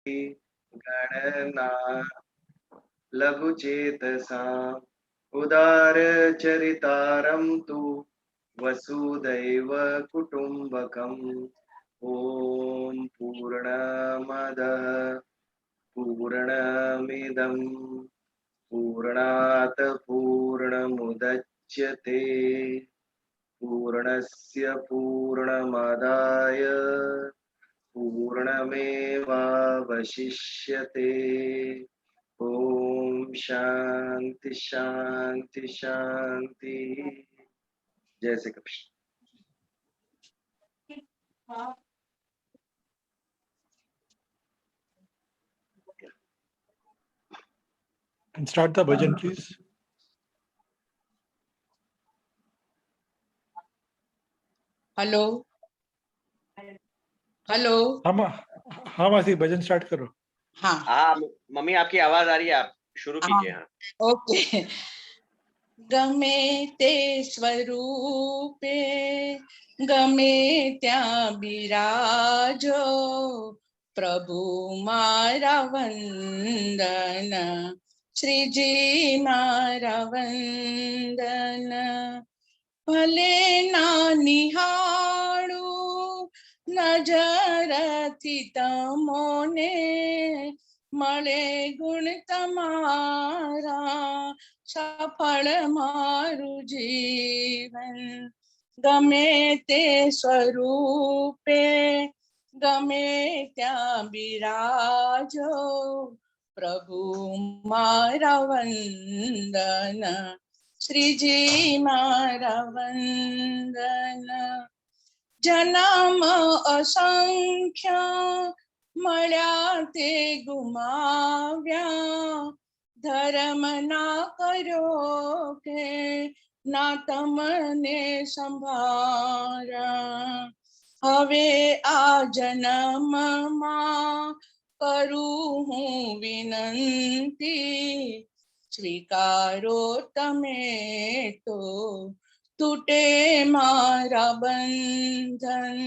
गणना लघुचेतसाम् उदारचरितारं तु वसुदैव कुटुम्बकम्। ॐ पूर्णमदः पूर्णमिदं पूर्णात् पूर्णमुदच्यते पूर्णस्य पूर्णमादाय पूर्णमेवावशिष्यते। ओम शांति शांति शांति। जय Shri Krishna. And start the bhajan, please. Hello hello. हाँ मासी, भजन स्टार्ट करो। हाँ हाँ मम्मी आपकी आवाज आ रही है, आप शुरू कीजिए। हाँ ओके। गमे ते स्वरूपे गमे त्या बिराजो प्रभु मारा वंदन श्रीजी मारा वंदन भले ना निहाळू नजरथी तमोने મળે ગુણ તમારા સફળ મારું જીવન ગમે તે સ્વરૂપે ગમે ત્યાં બિરાજો પ્રભુ મારા વંદન શ્રીજી મારા વંદન જન્મ અસંખ્ય મળ્યા તે ગુમાવ્યા ધર્મ ના કર્યો કે ના તમને સંભાળ્યા હવે આ જન્મમાં કરું હું વિનંતી સ્વીકારો તમે તો તૂટે મારા બંધન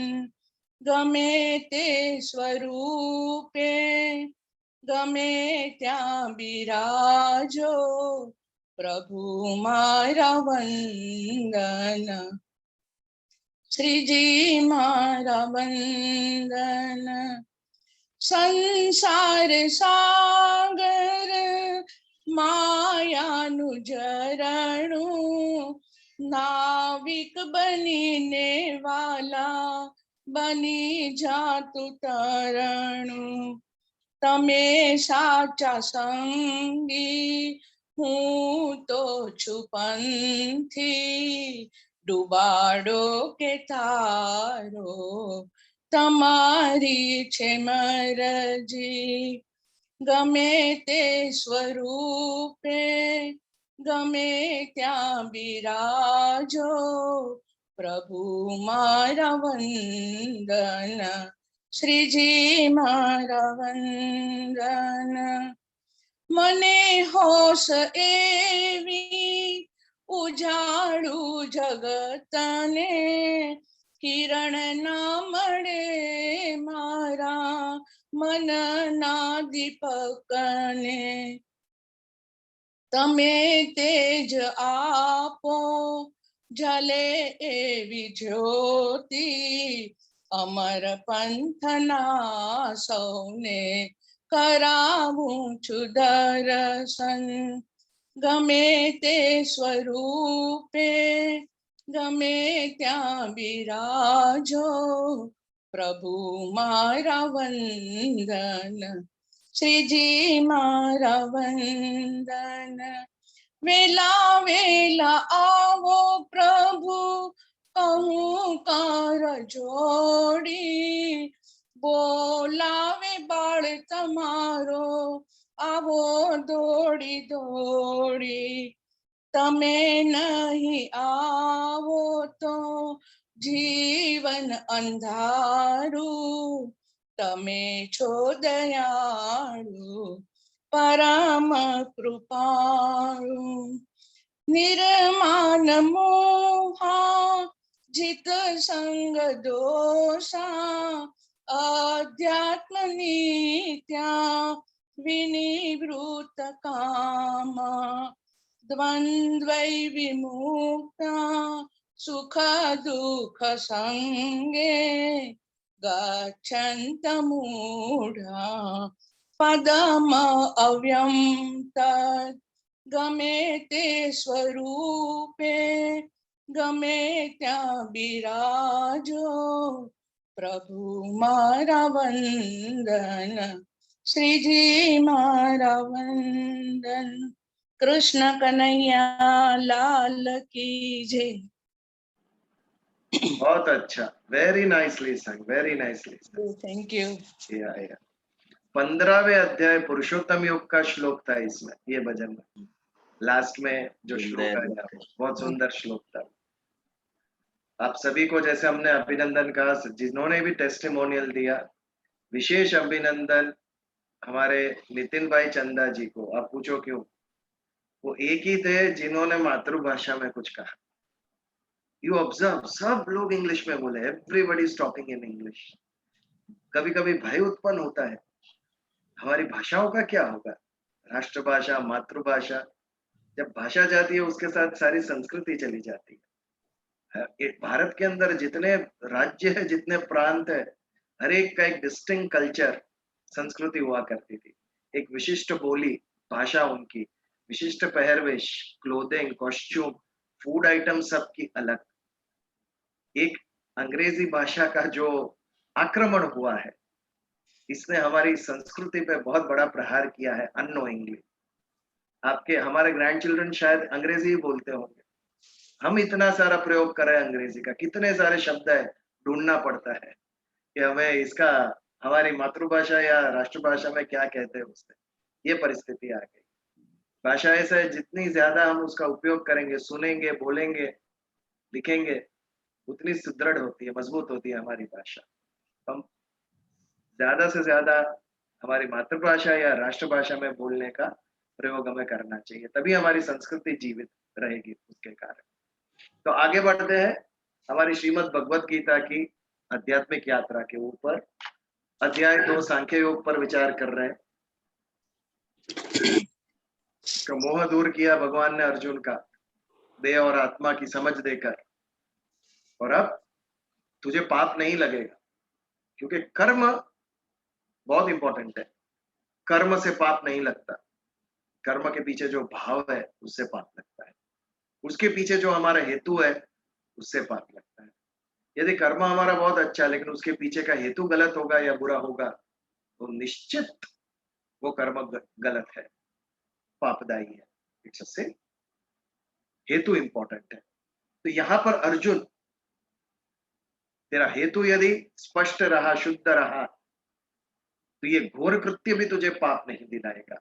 ગમે તે સ્વરૂપે ગમે ત્યાં બિરાજો પ્રભુ મારા વંદન શ્રીજી મારા વંદન સંસાર સાગર માયાનું ઝરણું નાવિક બનીને વાલા બની જાતું તરણું તમે સાચા સંગી હું તો છું પંથી ડૂબાડો કે તારો તમારી છે મરજી ગમે તે સ્વરૂપે ગમે ત્યાં બિરાજો પ્રભુ મારા વંદન શ્રીજી મારા વંદન મને હોશ એવી ઉજાડું જગતને કિરણ ના મળે મારા મનના દીપકને તમે તેજ આપો જલે એવી જ્યોતિ અમર પંથના સૌને કરાવું છું દર્શન ગમે તે સ્વરૂપે ગમે ત્યાં બિરાજો પ્રભુ મારા વંદન શ્રીજી મારા વંદન વેલા વેલા આવો પ્રભુ કહું કર જોડી બોલાવે બાળ તમારો આવો દોડી દોડી તમે નહીં આવો તો જીવન અંધારું તમે છો દયાળુ પરમ કૃપાળુ નિર્માન મોહા જીત સંગ દોષા અધ્યાત્મ નિત્યા विनिवृत्त कामा द्वन्द्वै विमुक्ता सुख दुःख संगे गच्छन्त मूढा पदम अव्यं तत् गमे ते स्वरूपे गमे त्या विराजो प्रभु मारा वंदन श्रीजी मारा वंदन कृष्ण कन्हैया लाल की जय। बहुत अच्छा, वेरी नाइसली संग, वेरी नाइसली संग। Thank you. या 15वें अध्याय पुरुषोत्तम योग का श्लोक था इसमें, ये भजन में लास्ट में जो श्लोक आया बहुत सुंदर श्लोक था। आप सभी को जैसे हमने अभिनंदन कहा, जिन्होंने भी टेस्टिमोनियल दिया, विशेष अभिनंदन हमारे नितिन भाई चंदा जी को। आप पूछो क्यों? वो एक ही थे जिन्होंने मातृभाषा में कुछ कहा। यू ऑब्जर्व, सब लोग इंग्लिश में बोले, everybody is talking in English. कभी कभी भय उत्पन्न होता है, हमारी भाषाओं का क्या होगा? राष्ट्रभाषा, मातृभाषा, जब भाषा जाती है उसके साथ सारी संस्कृति चली जाती है। भारत के अंदर जितने राज्य है, जितने प्रांत है, हर एक का एक डिस्टिंक्ट कल्चर, संस्कृति हुआ करती थी। एक विशिष्ट बोली, भाषा, उनकी विशिष्ट पहरवेश, क्लोथिंग, कॉस्ट्यूम, फूड आइटम सबकी अलग। एक अंग्रेजी भाषा का जो आक्रमण हुआ है, इसने हमारी संस्कृति पे बहुत बड़ा प्रहार किया है अननोइंगली। आपके हमारे ग्रैंड चिल्ड्रन शायद अंग्रेजी ही बोलते होंगे, हम इतना सारा प्रयोग कर रहे हैं अंग्रेजी का, कितने सारे शब्द है, ढूंढना पड़ता है कि हमें इसका हमारी मातृभाषा या राष्ट्रभाषा में क्या कहते हैं उससे। ये परिस्थिति आ गई। भाषा ऐसा है, जितनी ज्यादा हम उसका उपयोग करेंगे, सुनेंगे, बोलेंगे, लिखेंगे, उतनी सुदृढ़ होती है, मजबूत होती है हमारी भाषा। हम ज्यादा से ज्यादा हमारी मातृभाषा या राष्ट्रभाषा में बोलने का प्रयोग हमें करना चाहिए, तभी हमारी संस्कृति जीवित रहेगी उसके कारण। तो आगे बढ़ते हैं हमारी श्रीमद् भगवत गीता की आध्यात्मिक यात्रा के ऊपर। अध्याय 2 सांख्य योग पर विचार कर रहे हैं। तो मोह दूर किया भगवान ने अर्जुन का, देह और आत्मा की समझ देकर, और अब तुझे पाप नहीं लगेगा, क्योंकि कर्म बहुत इंपॉर्टेंट है। कर्म से पाप नहीं लगता, कर्म के पीछे जो भाव है उससे पाप लगता है, उसके पीछे जो हमारा हेतु है उससे पाप लगता है। यदि कर्म हमारा बहुत अच्छा है लेकिन उसके पीछे का हेतु गलत होगा या बुरा होगा, तो निश्चित वो कर्म गलत है, पापदायी है। इट्स अ सिन। हेतु इंपॉर्टेंट है। तो यहां पर अर्जुन, तेरा हेतु यदि स्पष्ट रहा, शुद्ध रहा, तो ये घोर कृत्य भी तुझे पाप नहीं दिलाएगा।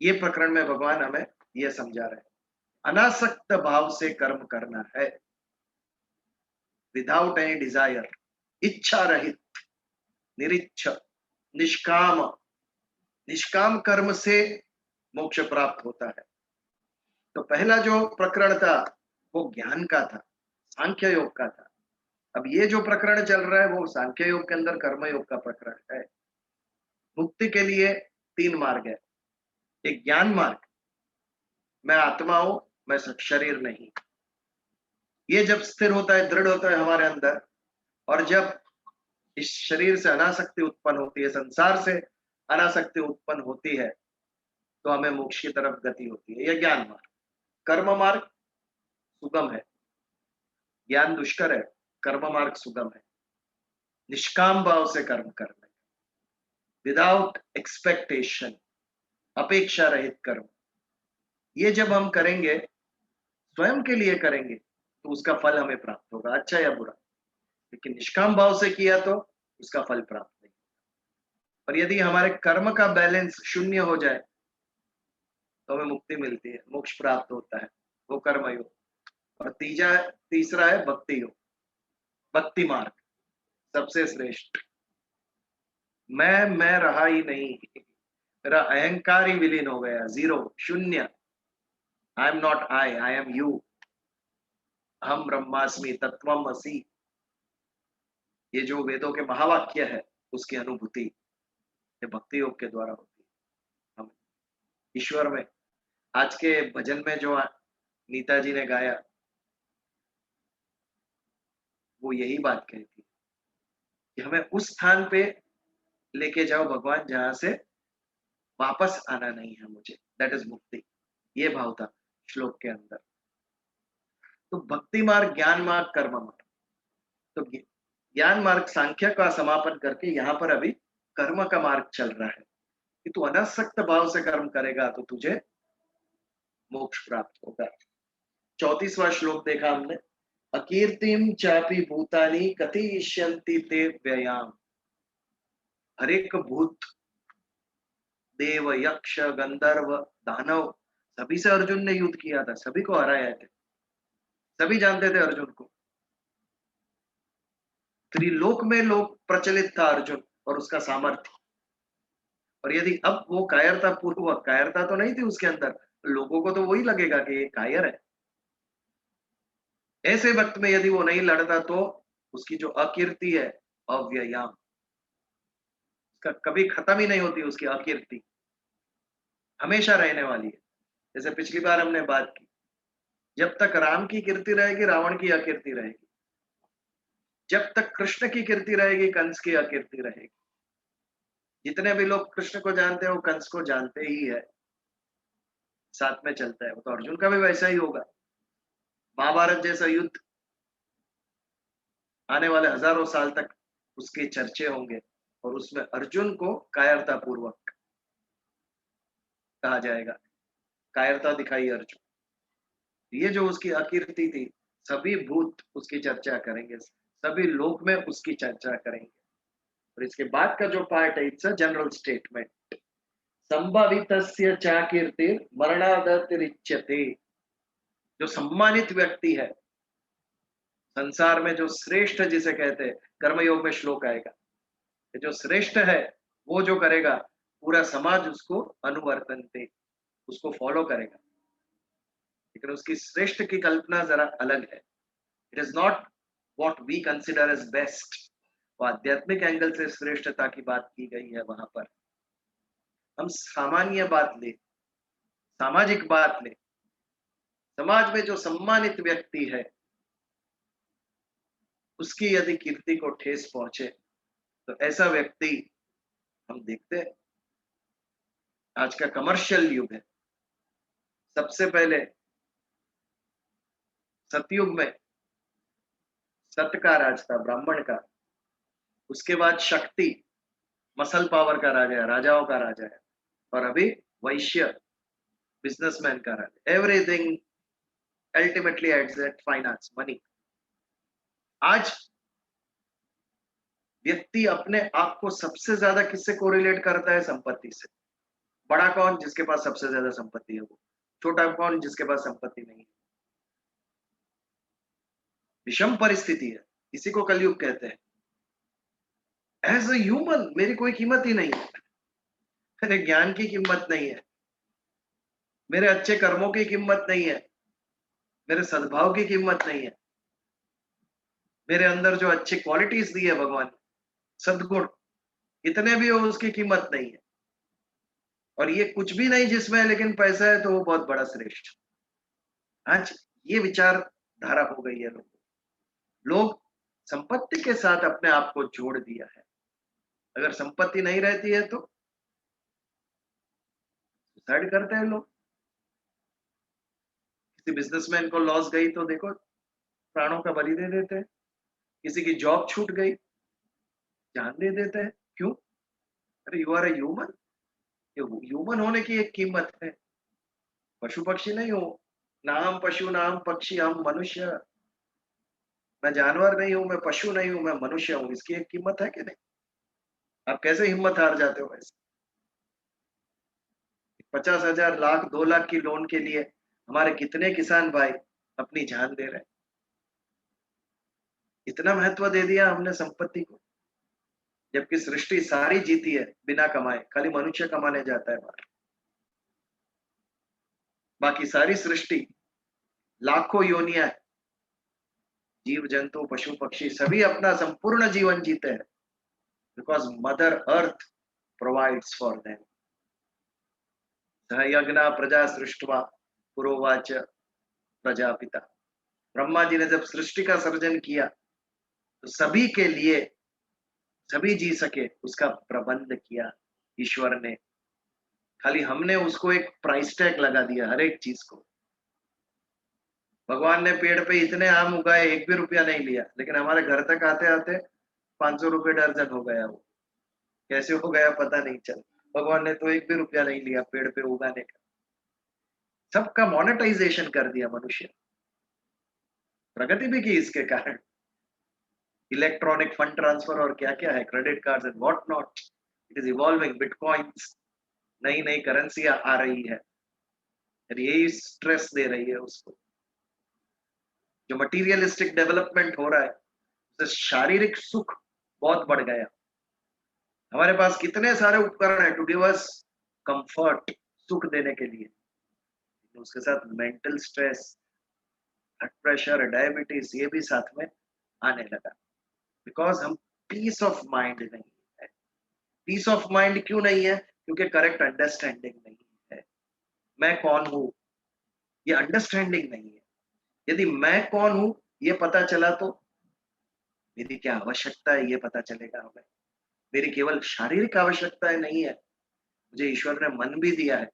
ये प्रकरण में भगवान हमें यह समझा रहे हैं। अनासक्त भाव से कर्म करना है, विदाउट एनी डिजायर, इच्छा रहित, निरिच्छ, निष्काम। निष्काम कर्म से मोक्ष प्राप्त होता है। तो पहला जो प्रकरण था वो ज्ञान का था, सांख्य योग का था। अब ये जो प्रकरण चल रहा है वो सांख्य योग के अंदर कर्म योग का प्रकरण है। मुक्ति के लिए 3 मार्ग है। एक ज्ञान मार्ग, मैं आत्मा हूं, मैं शरीर नहीं। ये जब स्थिर होता है, दृढ़ होता है हमारे अंदर, और जब इस शरीर से अनासक्ति उत्पन्न होती है, संसार से अनासक्ति उत्पन्न होती है, तो हमें मोक्ष की तरफ गति होती है। यह ज्ञान मार्ग। कर्म मार्ग सुगम है, ज्ञान दुष्कर है, कर्म मार्ग सुगम है। निष्काम भाव से कर्म करना, विदाउट एक्सपेक्टेशन, अपेक्षा रहित कर्म। ये जब हम करेंगे, स्वयं के लिए करेंगे, तो उसका फल हमें प्राप्त होगा, अच्छा या बुरा। लेकिन निष्काम भाव से किया तो उसका फल प्राप्त नहीं। और यदि हमारे कर्म का बैलेंस शून्य हो जाए तो हमें मुक्ति मिलती है, मोक्ष प्राप्त होता है, वो कर्म योग। और तीसरा है भक्ति योग, भक्ति मार्ग, सबसे श्रेष्ठ। मैं रहा ही नहीं, मेरा अहंकार ही विलीन हो गया, जीरो, शून्य। I am not I am you, हम ब्रह्मास्मि तत्वमसि। ये जो वेदों के महावाक्य है उसकी अनुभूति ये भक्ति योग के द्वारा होती है। ईश्वर में। आज के भजन में जो नीता जी ने गाया वो यही बात कही थी कि हमें उस स्थान पे लेके जाओ भगवान जहां से वापस आना नहीं है मुझे, दैट इज मुक्ति। ये भाव था श्लोक के अंदर। तो भक्ति मार्ग, ज्ञान मार्ग, कर्म मार्ग। तो ज्ञान मार्ग सांख्य का समापन करके यहाँ पर अभी कर्म का मार्ग चल रहा है कि तू अनासक्त भाव से कर्म करेगा तो तुझे मोक्ष प्राप्त होगा। 34वां श्लोक देखा हमने, अकीर्तिम चापि भूतानि कथयिष्यन्ति ते व्ययाम। हर एक भूत, देव, यक्ष, गंधर्व, दानव, सभी से अर्जुन ने युद्ध किया था, सभी को हराया थे, सभी जानते थे अर्जुन को। त्रिलोक में लोग प्रचलित था अर्जुन और उसका सामर्थ्य। और यदि अब वो कायरता पूर्वक, कायरता तो नहीं थी उसके अंदर, लोगों को तो वही लगेगा कि ये कायर है। ऐसे वक्त में यदि वो नहीं लड़ता तो उसकी जो अकीर्ति है, अव्ययाम, उसका कभी खत्म ही नहीं होती, उसकी अकीर्ति हमेशा रहने वाली है। जैसे पिछली बार हमने बात की, जब तक राम की कीर्ति रहेगी रावण की अकीर्ति रहेगी, जब तक कृष्ण की कीर्ति रहेगी कंस की अकीर्ति रहेगी। जितने भी लोग कृष्ण को जानते हैं वो कंस को जानते ही है, साथ में चलता है। वो तो अर्जुन का भी वैसा ही होगा। महाभारत जैसा युद्ध आने वाले हजारों साल तक उसके चर्चे होंगे और उसमें अर्जुन को कायरता पूर्वक कहा जाएगा, कायरता दिखाई अर्जुन। ये जो उसकी अकीर्ति थी, सभी भूत उसकी चर्चा करेंगे, सभी लोक में उसकी चर्चा करेंगे। और इसके बाद का जो पार्ट है, इट्स अ जनरल स्टेटमेंट, संभावितस्य च कीर्तिर् मरणादतिरिच्यते। जो सम्मानित व्यक्ति है संसार में, जो श्रेष्ठ जिसे कहते हैं, कर्मयोग में श्लोक आएगा, जो श्रेष्ठ है वो जो करेगा पूरा समाज उसको अनुवर्तनते, उसको फॉलो करेगा। लेकिन उसकी श्रेष्ठ की कल्पना जरा अलग है। It is not what we consider as best. वो आध्यात्मिक एंगल से श्रेष्ठता की बात की गई है वहां पर। हम सामान्य बात ले, सामाजिक बात ले, समाज में जो सम्मानित व्यक्ति है उसकी यदि कीर्ति को ठेस पहुंचे तो ऐसा व्यक्ति हम देखते हैं। आज का कमर्शियल युग है। सबसे पहले सतयुग में सत्य का राज था, ब्राह्मण का। उसके बाद शक्ति, मसल पावर का राजा है, राजाओं का राजा है। और अभी वैश्य, बिजनेसमैन का राजा। Everything ultimately eats at finance, money. आज व्यक्ति अपने आप को सबसे ज्यादा किससे कोरिलेट करता है? संपत्ति से। बड़ा कौन? जिसके पास सबसे ज्यादा संपत्ति है वो। छोटा कौन? जिसके पास संपत्ति नहीं है। विषम परिस्थिति है, इसी को कलयुग कहते हैं। एज अ ह्यूमन मेरी कोई कीमत ही नहीं है, मेरे ज्ञान की कीमत नहीं है, मेरे अच्छे कर्मों की कीमत नहीं है, मेरे सद्भाव की कीमत नहीं है, मेरे अंदर जो अच्छी क्वालिटीज दी है भगवान, सद्गुण, इतने भी हो उसकी कीमत नहीं है। और ये कुछ भी नहीं जिसमें है, लेकिन पैसा है तो वो बहुत बड़ा श्रेष्ठ। आज ये विचारधारा हो गई है लोग संपत्ति के साथ अपने आप को जोड़ दिया है। अगर संपत्ति नहीं रहती है तो सुसाइड करते हैं लोग। किसी बिजनेसमैन को लॉस गई तो देखो प्राणों का बलि दे देते हैं। किसी की जॉब छूट गई, जान दे देते हैं। क्यों? अरे you are a human. Human होने की एक कीमत है। पशु पक्षी नहीं हो, ना हम पशु ना हम पक्षी, हम मनुष्य। मैं जानवर नहीं हूं, मैं पशु नहीं हूं, मैं मनुष्य हूं। इसकी एक कीमत है कि नहीं? आप कैसे हिम्मत हार जाते हो ऐसे? 50,000, लाख, 2 लाख की लोन के लिए हमारे कितने किसान भाई अपनी जान दे रहे हैं। इतना महत्व दे दिया हमने संपत्ति को, जबकि सृष्टि सारी जीती है बिना कमाए, खाली मनुष्य कमाने जाता है बाहर। बाकी सारी सृष्टि, लाखों योनियां, जीव जंतु पशु पक्षी सभी अपना संपूर्ण जीवन जीते हैं, because mother earth provides for them. सह यज्ञा प्रजा सृष्टवा पुरोवाच प्रजापिता। ब्रह्मा जी ने जब सृष्टि का सर्जन किया तो सभी के लिए, सभी जी सके उसका प्रबंध किया ईश्वर ने। खाली हमने उसको एक प्राइस टैग लगा दिया हर एक चीज को। भगवान ने पेड़ पे इतने आम उगाए, एक भी रुपया नहीं लिया, लेकिन हमारे घर तक आते आते 500 रुपये दर्जन हो गया। वो कैसे हो गया पता नहीं चला। भगवान ने तो एक भी रुपया नहीं लिया पेड़ पे उगाने का। सबका मोनेटाइजेशन कर दिया मनुष्य। प्रगति भी की इसके कारण। इलेक्ट्रॉनिक फंड ट्रांसफर और क्या क्या है, credit card and what not, it is evolving. Bitcoins, नई नई करेंसियां आ रही है, और यही स्ट्रेस दे रही है उसको। जो मटीरियलिस्टिक डेवलपमेंट हो रहा है उससे शारीरिक सुख बहुत बढ़ गया। हमारे पास कितने सारे उपकरण है टू गिव अस कंफर्ट, सुख देने के लिए, उसके साथ mental stress, blood pressure, diabetes, ये भी साथ में आने लगा। बिकॉज हम पीस ऑफ माइंड नहीं है। पीस ऑफ माइंड क्यों नहीं है? क्योंकि करेक्ट अंडरस्टैंडिंग नहीं है। मैं कौन हूं ये अंडरस्टैंडिंग नहीं है। यदि मैं कौन हूं ये पता चला तो मेरी क्या आवश्यकता है ये पता चलेगा हमें। मेरी केवल शारीरिक आवश्यकताएं नहीं है, मुझे ईश्वर ने मन भी दिया है,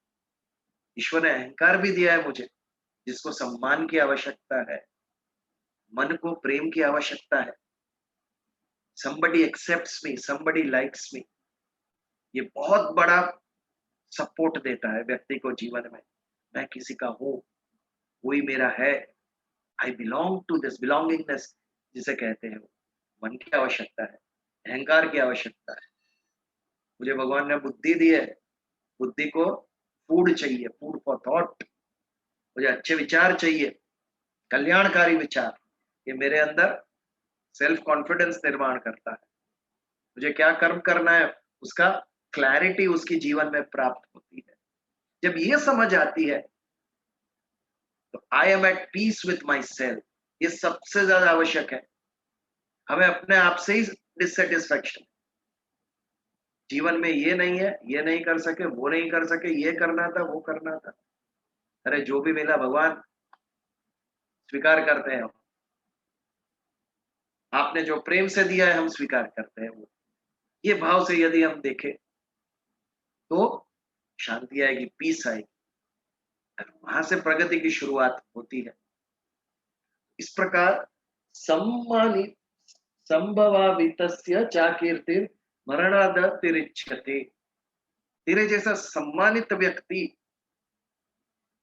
ईश्वर ने अहंकार भी दिया है मुझे, जिसको सम्मान की आवश्यकता है, मन को प्रेम की आवश्यकता है। somebody accepts me, somebody likes me, ये बहुत बड़ा सपोर्ट देता है व्यक्ति को जीवन में। मैं किसी का हूं, कोई मेरा है, I belong to this, belongingness जिसे कहते हैं, मन की आवश्यकता है, अहंकार की आवश्यकता है। मुझे भगवान ने बुद्धि दी है, बुद्धि को फूड चाहिए, फूड फॉर थॉट। मुझे अच्छे विचार चाहिए, कल्याणकारी विचार, ये मेरे अंदर सेल्फ कॉन्फिडेंस निर्माण करता है। मुझे क्या कर्म करना है उसका क्लैरिटी उसकी जीवन में प्राप्त होती है। जब ये समझ आती है तो I am at peace with myself. ये सबसे ज्यादा आवश्यक है। हमें अपने आप से ही डिससेटिस्फेक्शन, जीवन में ये नहीं है, ये नहीं कर सके, वो नहीं कर सके, ये करना था, वो करना था। अरे जो भी मिला भगवान स्वीकार करते हैं हम। आपने जो प्रेम से दिया है हम स्वीकार करते हैं वो। ये भाव से यदि हम देखें तो शांति आएगी, पीस आएगी, वहां से प्रगति की शुरुआत होती है। इस प्रकार सम्मानित संभवावितस्य चा कीर्तिर मरणाद तिरिच्यते। तेरे जैसा सम्मानित व्यक्ति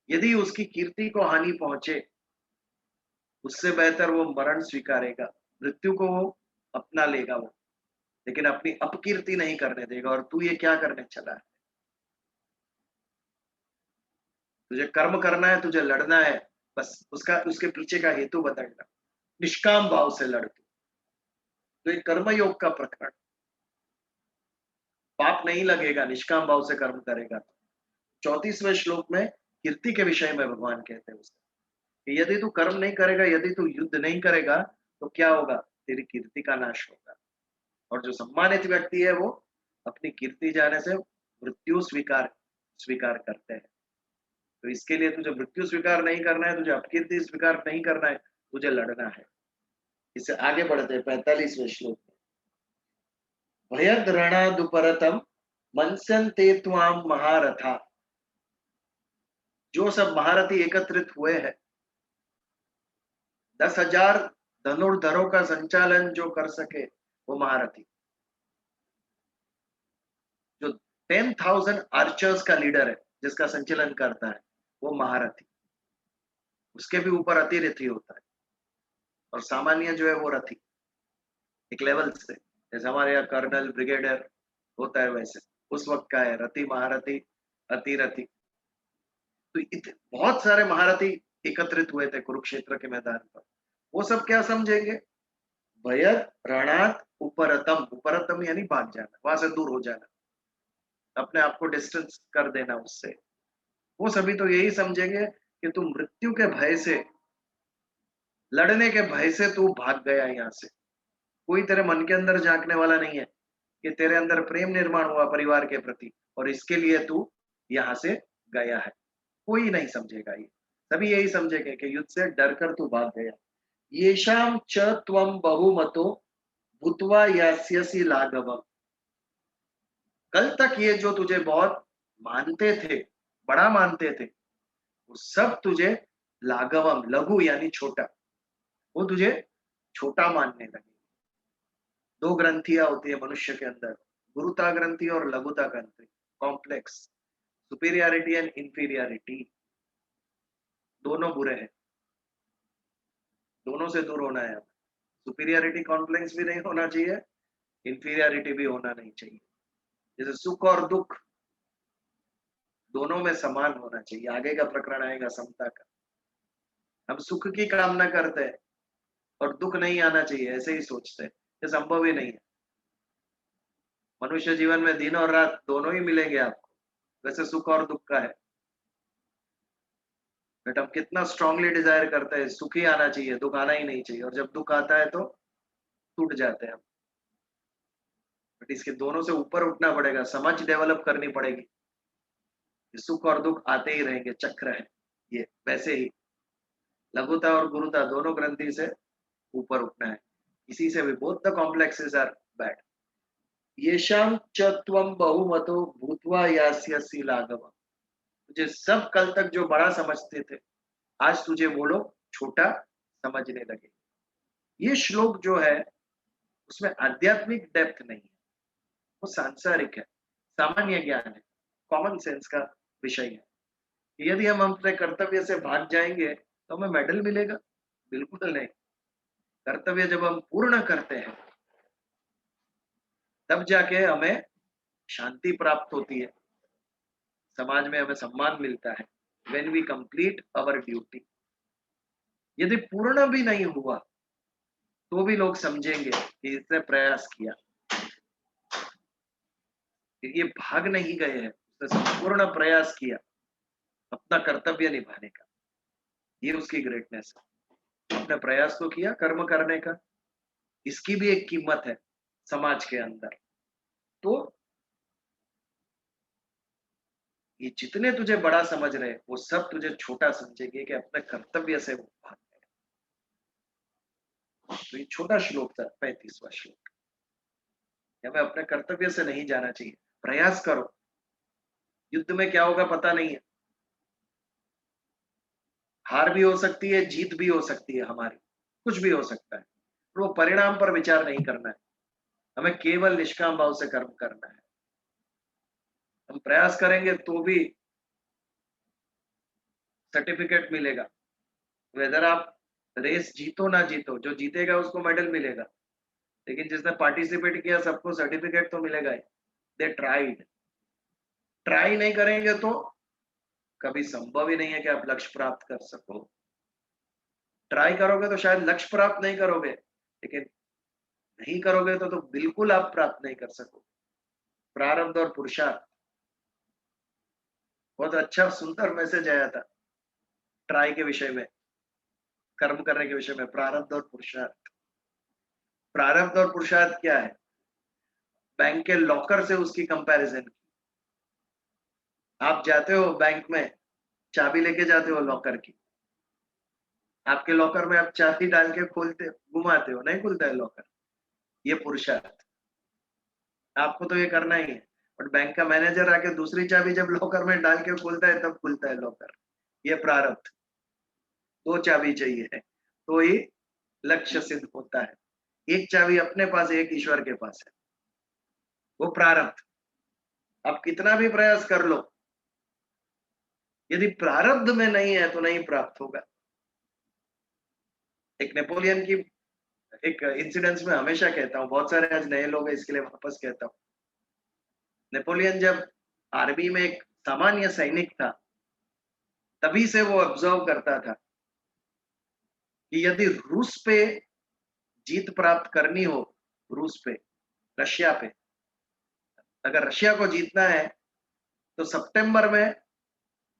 यदि उसकी कीर्ति को हानि पहुंचे, उससे बेहतर वो मरण स्वीकारेगा, मृत्यु को वो अपना लेगा वो, लेकिन अपनी अपकीर्ति नहीं करने देगा। और तू ये क्या करने चला है? तुझे कर्म करना है, तुझे लड़ना है, बस उसके पीछे का हेतु बदलना, निष्काम भाव से लड़। तो ये कर्मयोग का प्रकरण, पाप नहीं लगेगा निष्काम भाव से कर्म करेगा। 34वें श्लोक में कीर्ति के विषय में भगवान कहते हैं उससे कि यदि तू कर्म नहीं करेगा, यदि तू युद्ध नहीं करेगा तो क्या होगा? तेरी कीर्ति का नाश होगा। और जो सम्मानित व्यक्ति है वो अपनी कीर्ति जाने से मृत्यु स्वीकार करते हैं। तो इसके लिए तुझे मृत्यु स्वीकार नहीं करना है, तुझे अपकीर्ति स्वीकार नहीं करना है, तुझे लड़ना है। इससे आगे बढ़ते हैं 45वें श्लोक में। भयद्रणादुपरतम मनसन्ते त्वाम महारथा। जो सब महारथी एकत्रित हुए हैं, 10,000 धनुर्धरों का संचालन जो कर सके वो महारथी। जो 10,000 आर्चर्स का लीडर है, जिसका संचालन करता है, वो महारथी। उसके भी ऊपर अतिरथी होता है, और सामान्य जो है वो रथी, एक लेवल से। जैसे हमारे यहाँ कर्नल, ब्रिगेडियर होता है, वैसे उस वक्त का है रथी, महारथी, अतिरथी। तो बहुत सारे महारथी एकत्रित हुए थे कुरुक्षेत्र के मैदान पर। वो सब क्या समझेंगे? भयद रणात उपरतम। उपरतम यानी भाग जाना, वहां से दूर हो जाना, अपने आप को डिस्टेंस कर देना उससे। वो सभी तो यही समझेंगे कि तू मृत्यु के भय से, लड़ने के भय से तू भाग गया यहाँ से। कोई तेरे मन के अंदर झांकने वाला नहीं है कि तेरे अंदर प्रेम निर्माण हुआ परिवार के प्रति और इसके लिए तू यहाँ से गया है, कोई नहीं समझेगा ये, सभी यही समझेंगे कि युद्ध से डर कर तू भाग गया। येषाम च त्वम बहुमतो भूत्वा यास्यसि लाघवम। कल तक ये जो तुझे बहुत मानते थे, बड़ा मानते थे, वो सब तुझे लाघवम, लघु यानी छोटा, वो तुझे छोटा मानने लगे। दो ग्रंथियां होती है मनुष्य के अंदर, गुरुता ग्रंथि और लघुता ग्रंथि, कॉम्प्लेक्स, सुपीरियरिटी एंड इंफीरियरिटी, दोनों बुरे हैं, दोनों से दूर होना है। सुपीरियरिटी कॉम्प्लेक्स भी नहीं होना चाहिए, इंफीरियरिटी भी होना नहीं चाहिए। जैसे सुख और दुख दोनों में समान होना चाहिए। आगे का प्रकरण आएगा समता का। हम सुख की कामना करते हैं और दुख नहीं आना चाहिए ऐसे ही सोचते हैं, ये संभव ही नहीं है। मनुष्य जीवन में दिन और रात दोनों ही मिलेंगे आपको, वैसे सुख और दुख का है, बट हम कितना स्ट्रांगली डिजायर करते हैं सुख ही आना चाहिए, दुख आना ही नहीं चाहिए, और जब दुख आता है तो टूट जाते हैं हम। बट इसके दोनों से ऊपर उठना पड़ेगा, समझ डेवलप करनी पड़ेगी। सुख और दुख आते ही रहेंगे, चक्र है ये। वैसे ही लघुता और गुरुता दोनों ग्रंथि से ऊपर उठना है, इसी से भी both the complexes are bad. येषाम च त्वम बहुमतो भूत्वा यास्यसि लाघवम्। तुझे सब कल तक जो बड़ा समझते थे, आज तुझे वो लोग छोटा समझने लगे। ये श्लोक जो है उसमें आध्यात्मिक डेप्थ नहीं है, वो सांसारिक है, सामान्य ज्ञान है, कॉमन सेंस का विषय है। यदि हम अपने कर्तव्य से भाग जाएंगे तो हमें मेडल मिलेगा? बिल्कुल नहीं। कर्तव्य जब हम पूर्ण करते हैं तब जाके हमें शांति प्राप्त होती है, समाज में हमें सम्मान मिलता है। When we complete our duty. यदि पूर्ण भी नहीं हुआ तो भी लोग समझेंगे कि इसने प्रयास किया, ये भाग नहीं गए हैं, उसने संपूर्ण प्रयास किया अपना कर्तव्य निभाने का, ये उसकी ग्रेटनेस है। अपने प्रयास तो किया कर्म करने का, इसकी भी एक कीमत है समाज के अंदर। तो ये जितने तुझे बड़ा समझ रहे वो सब तुझे छोटा समझेंगे कि अपने कर्तव्य से वो भाग गए। तो ये छोटा श्लोक था, 35वां श्लोक। हमें अपने कर्तव्य से नहीं जाना चाहिए, प्रयास करो। युद्ध में क्या होगा पता नहीं है, हार भी हो सकती है, जीत भी हो सकती है, हमारी कुछ भी हो सकता है, पर वो परिणाम पर विचार नहीं करना है। हमें केवल निष्काम भाव से कर्म करना है। हम प्रयास करेंगे तो भी सर्टिफिकेट मिलेगा, वेदर आप रेस जीतो ना जीतो, जो जीतेगा उसको मेडल मिलेगा, लेकिन जिसने पार्टिसिपेट किया सबको सर्टिफिकेट तो मिलेगा ही। They tried. ट्राई नहीं करेंगे तो कभी संभव ही नहीं है कि आप लक्ष्य प्राप्त कर सको। ट्राई करोगे तो शायद लक्ष्य प्राप्त नहीं करोगे, लेकिन नहीं करोगे तो बिल्कुल आप प्राप्त नहीं कर सको। प्रारब्ध और पुरुषार्थ, बहुत अच्छा सुंदर मैसेज आया था ट्राई के विषय में, कर्म करने के विषय में। प्रारब्ध और पुरुषार्थ, प्रारब्ध और पुरुषार्थ क्या है? बैंक के लॉकर से उसकी कंपैरिजन की। आप जाते हो बैंक में, चाबी लेके जाते हो लॉकर की, आपके लॉकर में आप चाबी डाल के खोलते घुमाते हो, नहीं खुलता है लॉकर, ये पुरुषार्थ। आपको तो ये करना ही है, बट बैंक का मैनेजर आके दूसरी चाबी जब लॉकर में डाल के खोलता है तब खुलता है लॉकर, ये प्रारब्ध। दो चाबी चाहिए तो ही लक्ष्य सिद्ध होता है। एक चाबी अपने पास है, एक ईश्वर के पास है, वो प्रारब्ध। आप कितना भी प्रयास कर लो, यदि प्रारब्ध में नहीं है तो नहीं प्राप्त होगा। एक नेपोलियन की एक इंसिडेंस में हमेशा कहता हूं, बहुत सारे आज नए लोग हैं इसके लिए वापस कहता हूं। नेपोलियन जब आर्मी में एक सामान्य सैनिक था, तभी से वो ऑब्जर्व करता था कि यदि रूस पे जीत प्राप्त करनी हो, रूस पे, रशिया पे, अगर रशिया को जीतना है तो सितंबर में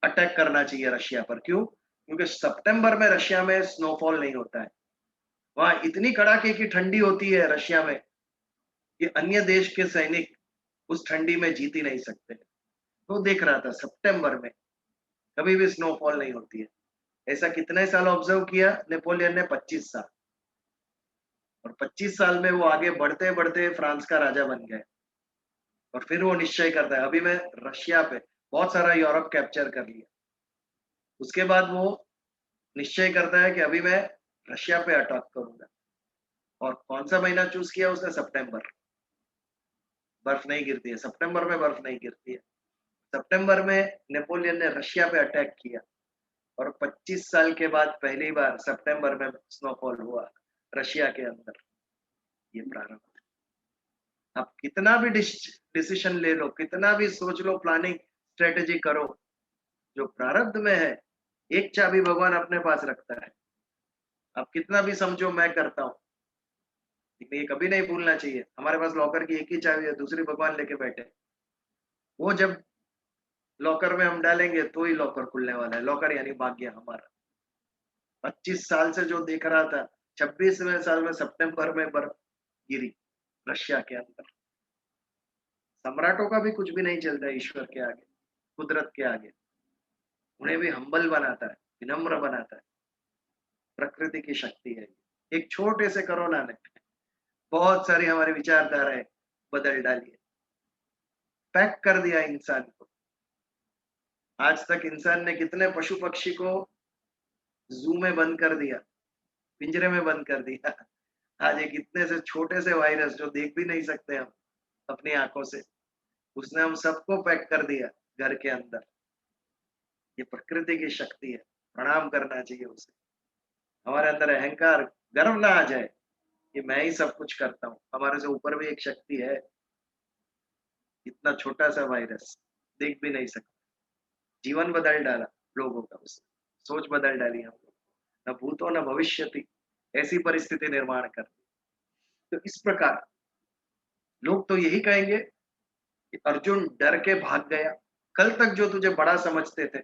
अटैक करना चाहिए रशिया पर। क्यों? क्योंकि सितंबर में रशिया में स्नोफॉल नहीं होता है, वहां इतनी कड़ाके की ठंडी होती है रशिया में कि अन्य देश के सैनिक उस ठंडी में जीत ही नहीं सकते। तो देख रहा था सितंबर में कभी भी स्नोफॉल नहीं होती है। ऐसा कितने साल ऑब्जर्व किया नेपोलियन ने? 25 साल। और 25 साल में वो आगे बढ़ते बढ़ते फ्रांस का राजा बन गए। और फिर वो निश्चय करता है अभी मैं रशिया पे, बहुत सारा यूरोप कैप्चर कर लिया। उसके बाद वो निश्चय करता है कि अभी मैं रशिया पे अटैक करूंगा। और कौन सा महीना चूज किया उसने? सितंबर। बर्फ नहीं गिरती है सितंबर में, बर्फ नहीं गिरती है। सितंबर में नेपोलियन ने रशिया पे अटैक किया और 25 साल के बाद पहली बार सितंबर में स्नोफॉल हुआ रशिया के अंदर। ये प्रारंभ। आप कितना भी डिसीजन ले लो, कितना भी सोच लो, प्लानिंग स्ट्रेटेजी करो, जो प्रारब्ध में है एक चाबी भगवान अपने पास रखता है। आप कितना भी समझो मैं करता हूं, लेकिन ये कभी नहीं भूलना चाहिए हमारे पास लॉकर की एक ही चाबी है, दूसरी भगवान लेके बैठे। वो जब लॉकर में हम डालेंगे तो ही लॉकर खुलने वाला है। लॉकर यानी भाग्य हमारा। 25 साल से जो देख रहा था, 26वें साल में सितंबर में बर्फ गिरी रशिया के अंदर। सम्राटों का भी कुछ भी नहीं चलता ईश्वर के आगे, कुदरत के आगे। उन्हें भी हम्बल बनाता है, विनम्र बनाता है। प्रकृति की शक्ति है। एक छोटे से कोरोना ने बहुत सारी हमारी विचारधाराएं बदल डाली है, पैक कर दिया इंसान को। आज तक इंसान ने कितने पशु पक्षी को जू में बंद कर दिया, पिंजरे में बंद कर दिया। आज एक इतने से छोटे से वायरस जो देख भी नहीं सकते हम अपनी आंखों से, उसने हम सबको पैक कर दिया घर के अंदर। ये प्रकृति की शक्ति है, प्रणाम करना चाहिए उसे। हमारे अंदर अहंकार, गर्व ना आ जाए कि मैं ही सब कुछ करता हूँ। हमारे से ऊपर भी एक शक्ति है। इतना छोटा सा वायरस देख भी नहीं सकता, जीवन बदल डाला लोगों का, उसने सोच बदल डाली हम लोग। न भूतो न भविष्यति, ऐसी परिस्थिति निर्माण कर दी। तो इस प्रकार लोग तो यही कहेंगे कि अर्जुन डर के भाग गया। कल तक जो तुझे बड़ा समझते थे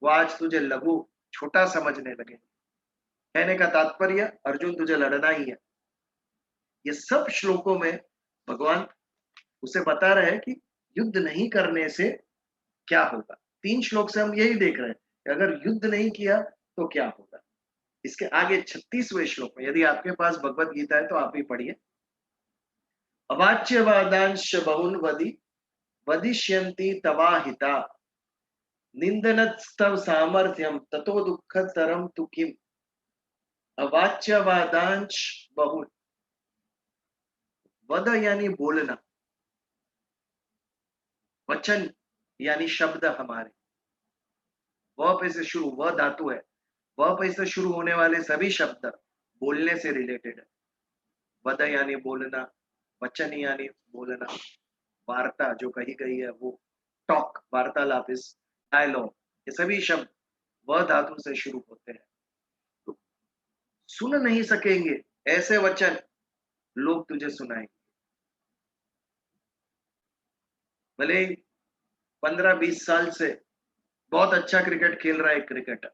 वो आज तुझे लघु छोटा समझने लगे। कहने का तात्पर्य अर्जुन तुझे लड़ना ही है। ये सब श्लोकों में भगवान उसे बता रहे हैं कि युद्ध नहीं करने से क्या होगा। 3 श्लोक से हम यही देख रहे हैं कि अगर युद्ध नहीं किया तो क्या होगा। इसके आगे 36वें श्लोक में, यदि आपके पास भगवत गीता है तो आप भी पढ़िए। अवाच्यवादांश बहुन वदिष्यन्ति तवाहिता निंदनस्तव सामर्थ्यम ततो दुःखतरम तु किम। अवाच्यवादांश बहुन, वद यानी बोलना, वचन यानी शब्द हमारे। वह पे से शुरू, वह धातु है, वह पे से शुरू होने वाले सभी शब्द बोलने से रिलेटेड है। वद यानी बोलना, वचन यानी बोलना, वार्ता जो कही गई है वो टॉक, वार्तालाप, इस डायलॉग, ये सभी शब्द वह धातु से शुरू होते हैं। तो सुन नहीं सकेंगे ऐसे वचन लोग तुझे सुनाएंगे। भले 15-20 साल से बहुत अच्छा क्रिकेट खेल रहा है क्रिकेटर,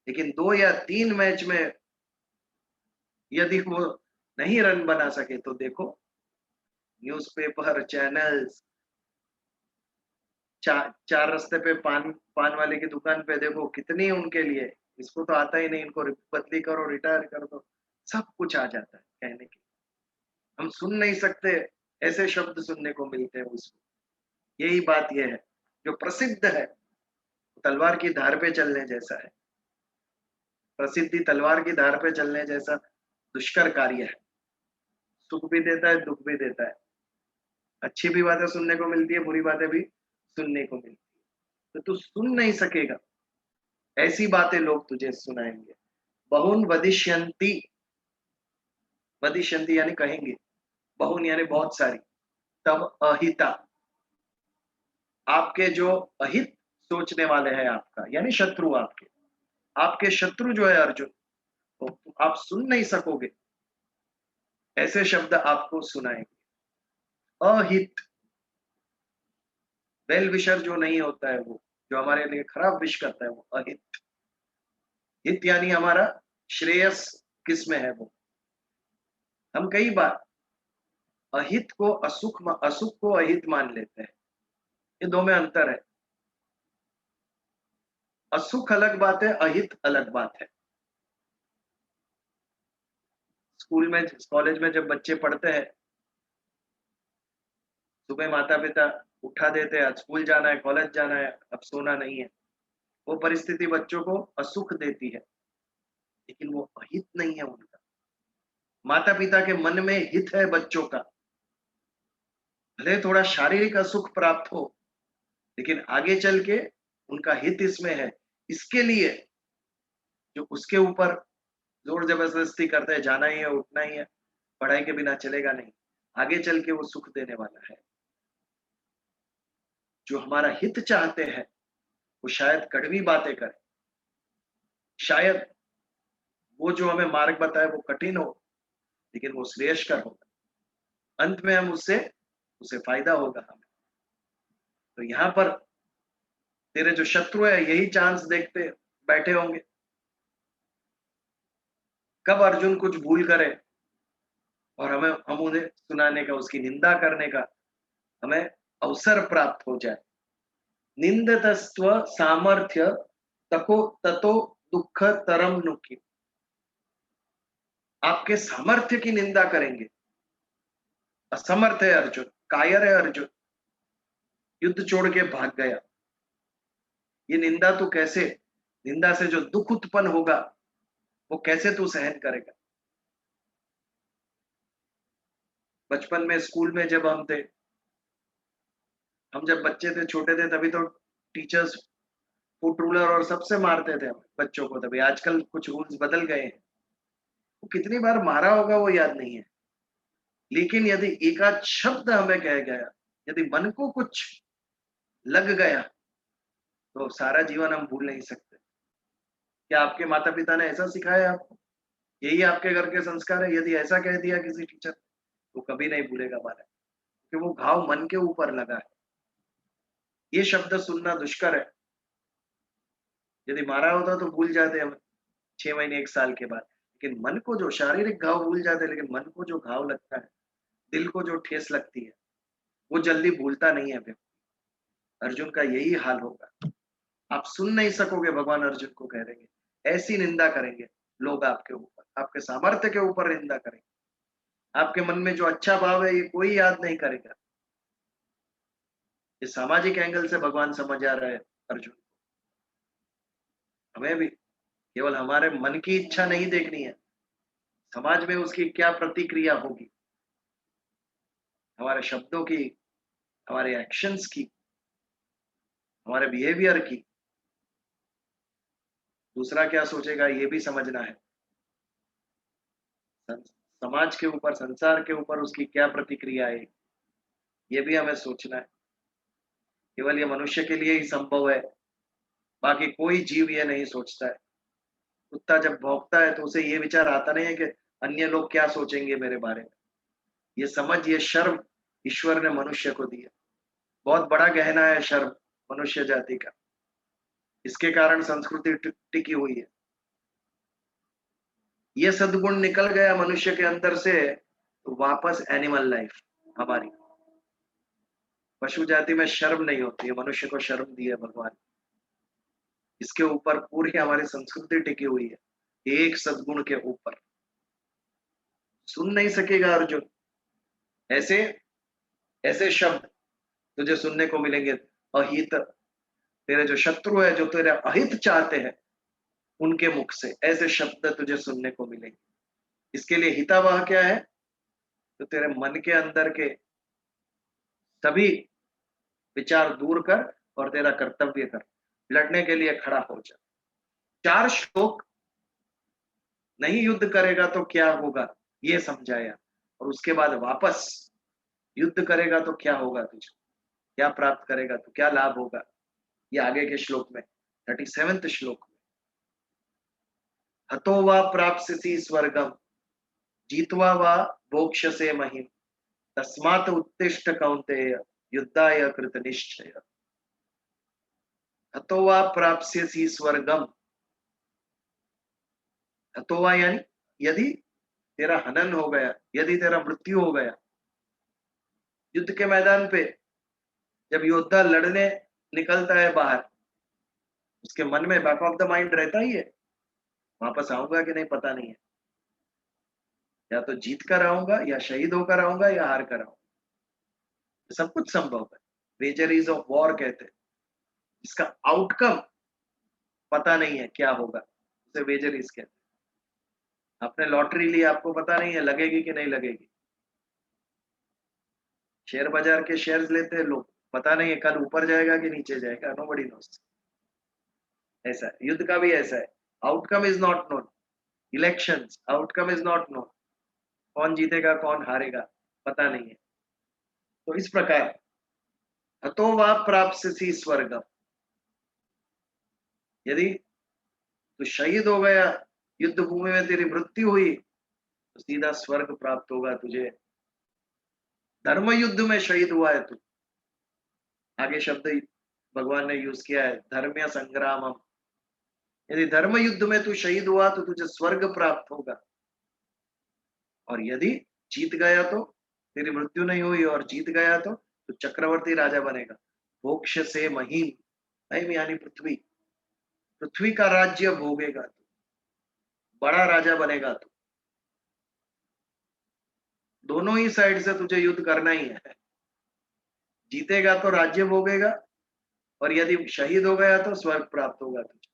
लेकिन 2 या 3 मैच में यदि वो नहीं रन बना सके तो देखो न्यूज़पेपर, चैनल्स, चार रास्ते पे पान वाले की दुकान पे देखो कितनी उनके लिए, इसको तो आता ही नहीं, इनको बदली करो, रिटायर कर दो, सब कुछ आ जाता है कहने के। हम सुन नहीं सकते ऐसे शब्द सुनने को मिलते हैं उसको। यही बात यह है जो प्रसिद्ध है, तलवार की धार पे चलने जैसा है। प्रसिद्धि तलवार की धार पे चलने जैसा दुष्कर कार्य है। सुख भी देता है, दुख भी देता है। अच्छी भी बातें सुनने को मिलती है, बुरी बातें भी सुनने को मिलती है। तो तू सुन नहीं सकेगा ऐसी बातें लोग तुझे सुनाएंगे। बहुन वदिष्यन्ति, वदिष्यन्ति यानी कहेंगे, बहुन यानी बहुत सारी, तब अहिता, आपके जो अहित सोचने वाले हैं आपका, यानी शत्रु, आपके शत्रु जो है अर्जुन, तो आप सुन नहीं सकोगे ऐसे शब्द आपको सुनाएंगे। अहित, वेल विशर जो नहीं होता है, वो जो हमारे लिए खराब विश करता है, वो अहित। हित यानी हमारा श्रेयस किसमें है वो। हम कई बार अहित को असुख को अहित मान लेते हैं। ये दो में अंतर है। असुख अलग बात है, अहित अलग बात है। स्कूल में, कॉलेज में जब बच्चे पढ़ते हैं, सुबह माता पिता उठा देते हैं, आज स्कूल जाना है, कॉलेज जाना है, अब सोना नहीं है। वो परिस्थिति बच्चों को असुख देती है, लेकिन वो अहित नहीं है उनका। माता पिता के मन में हित है बच्चों का। भले थोड़ा शारीरिक असुख प्राप्त हो, लेकिन आगे चल के उनका हित इसमें है। इसके लिए जो उसके ऊपर जोर जबरदस्ती करते हैं, जाना ही है, उठना ही है, पढ़ाई के बिना चलेगा नहीं, आगे चल के वो सुख देने वाला है। जो हमारा हित चाहते हैं, वो शायद कड़वी बातें करें, शायद वो जो हमें मार्ग बताए वो कठिन हो, लेकिन वो श्रेयस्कर होगा। अंत में हम उसे फायदा होगा हमें। तो यहाँ पर तेरे जो शत्रु है यही चांस देखते बैठे होंगे, कब अर्जुन कुछ भूल करे और हम उन्हें सुनाने का, उसकी निंदा करने का हमें अवसर प्राप्त हो जाए। निंदतस्त्व सामर्थ्य तको ततो दुख तरम नुकी। आपके सामर्थ्य की निंदा करेंगे। असमर्थ है अर्जुन, कायर है अर्जुन, युद्ध छोड़ के भाग गया। ये निंदा तू कैसे, निंदा से जो दुख उत्पन्न होगा वो कैसे तू सहन करेगा। बचपन में स्कूल में जब हम जब बच्चे थे, छोटे थे, तभी तो टीचर्स फुट रूलर और सबसे मारते थे बच्चों को। तभी आजकल कुछ रूल्स बदल गए हैं। वो कितनी बार मारा होगा वो याद नहीं है, लेकिन यदि एक आध शब्द हमें कह गया, यदि मन को कुछ लग गया, तो सारा जीवन हम भूल नहीं सकते। क्या आपके माता पिता ने ऐसा सिखाया आपको? यही आपके घर के संस्कार है? यदि ऐसा कह दिया किसी टीचर, तो कभी नहीं भूलेगा हमारा, क्योंकि वो घाव मन के ऊपर लगा है। ये शब्द सुनना दुष्कर है। यदि मारा होता तो भूल जाते हम 6 महीने 1 साल के बाद, लेकिन मन को जो शारीरिक घाव भूल जाते हैं, लेकिन मन को जो घाव लगता है, दिल को जो ठेस लगती है, वो जल्दी भूलता नहीं है व्यक्ति। अर्जुन का यही हाल होगा। आप सुन नहीं सकोगे, भगवान अर्जुन को कह देंगे, ऐसी निंदा करेंगे लोग आपके ऊपर, आपके सामर्थ्य के ऊपर निंदा करेंगे। आपके मन में जो अच्छा भाव है ये कोई याद नहीं करेगा। ये सामाजिक एंगल से भगवान समझ आ रहे हैं अर्जुन। हमें भी केवल हमारे मन की इच्छा नहीं देखनी है, समाज में उसकी क्या प्रतिक्रिया होगी, हमारे शब्दों की, हमारे एक्शंस की, हमारे बिहेवियर की। दूसरा क्या सोचेगा ये भी समझना है। समाज के ऊपर, संसार के ऊपर उसकी क्या प्रतिक्रिया है, ये भी हमें सोचना है। केवल ये मनुष्य के लिए ही संभव है, बाकी कोई जीव ये नहीं सोचता है। कुत्ता जब भौंकता है तो उसे ये विचार आता नहीं है कि अन्य लोग क्या सोचेंगे मेरे बारे में। ये समझ, ये शर्म ईश्वर ने मनुष्य को दिया। बहुत बड़ा गहना है शर्म मनुष्य जाति का। इसके कारण संस्कृति टिकी हुई है। ये सद्गुण निकल गया मनुष्य के अंदर से, तो वापस एनिमल लाइफ हमारी, पशु जाति में शर्म नहीं होती है। मनुष्य को शर्म दी है भगवान। इसके ऊपर पूरी हमारी संस्कृति टिकी हुई है, एक सद्गुण के ऊपर। सुन नहीं सकेगा अर्जुन। ऐसे ऐसे शब्द तुझे सुनने को मिलेंगे, अहित। तेरे जो शत्रु है, जो तेरे अहित चाहते हैं, उनके मुख से ऐसे शब्द तुझे सुनने को मिलेंगे। इसके लिए हितावह क्या है? तो तेरे मन के अंदर के सभी विचार दूर कर और तेरा कर्तव्य कर, लड़ने के लिए खड़ा हो जा। 4 श्लोक नहीं युद्ध करेगा तो क्या होगा ये समझाया, और उसके बाद वापस युद्ध करेगा तो क्या होगा, तुझे क्या प्राप्त करेगा, तो क्या लाभ होगा, ये आगे के श्लोक में 37वें श्लोक में। हतो वा प्राप्स्यसि स्वर्गम जीत्वा वा भोक्ष्यसे महिम तस्मात् उत्तिष्ठ कौन्तेय युद्धाय कृतनिश्चय। हतो वा प्राप्स्यसि स्वर्गम। हतो वा यानी यदि तेरा हनन हो गया, यदि तेरा मृत्यु हो गया, युद्ध के मैदान पे जब योद्धा लड़ने निकलता है बाहर, उसके मन में बैक ऑफ द माइंड रहता ही है, वापस आऊंगा कि नहीं पता नहीं है, या तो जीत कर आऊंगा या शहीद होकर आऊंगा या हार कर आऊंगा, सब कुछ संभव है। वेजरीज ऑफ वॉर कहते हैं, इसका आउटकम पता नहीं है क्या होगा, उसे वेजरीज कहते हैं। आपने लॉटरी ली, आपको पता नहीं है लगेगी कि नहीं लगेगी। शेयर बाजार के शेयर्स लेते हैं लोग, पता नहीं है कल ऊपर जाएगा कि नीचे जाएगा, नोबडी नोस। ऐसा है, युद्ध का भी ऐसा है, outcome is not known. Elections, outcome is not known, कौन जीतेगा कौन हारेगा पता नहीं है। तो इस प्रकार हतो वा प्राप्स्यसि स्वर्गम, यदि तू शहीद हो गया, युद्ध भूमि में तेरी मृत्यु हुई, तो सीधा स्वर्ग प्राप्त होगा तुझे। धर्म युद्ध में शहीद हुआ है तू, आगे शब्द भगवान ने यूज किया है, धर्म्य संग्रामम। यदि धर्म युद्ध में तू शहीद हुआ तो तुझे स्वर्ग प्राप्त होगा, और यदि जीत गया तो, तेरी मृत्यु नहीं हुई और जीत गया तो चक्रवर्ती राजा बनेगा। मोक्ष से महीम, महिम यानी पृथ्वी, पृथ्वी का राज्य भोगेगा तू, बड़ा राजा बनेगा तू। दोनों ही साइड से तुझे युद्ध करना ही है, जीतेगा तो राज्य भोगेगा, और यदि शहीद हो गया तो स्वर्ग प्राप्त होगा तुझे।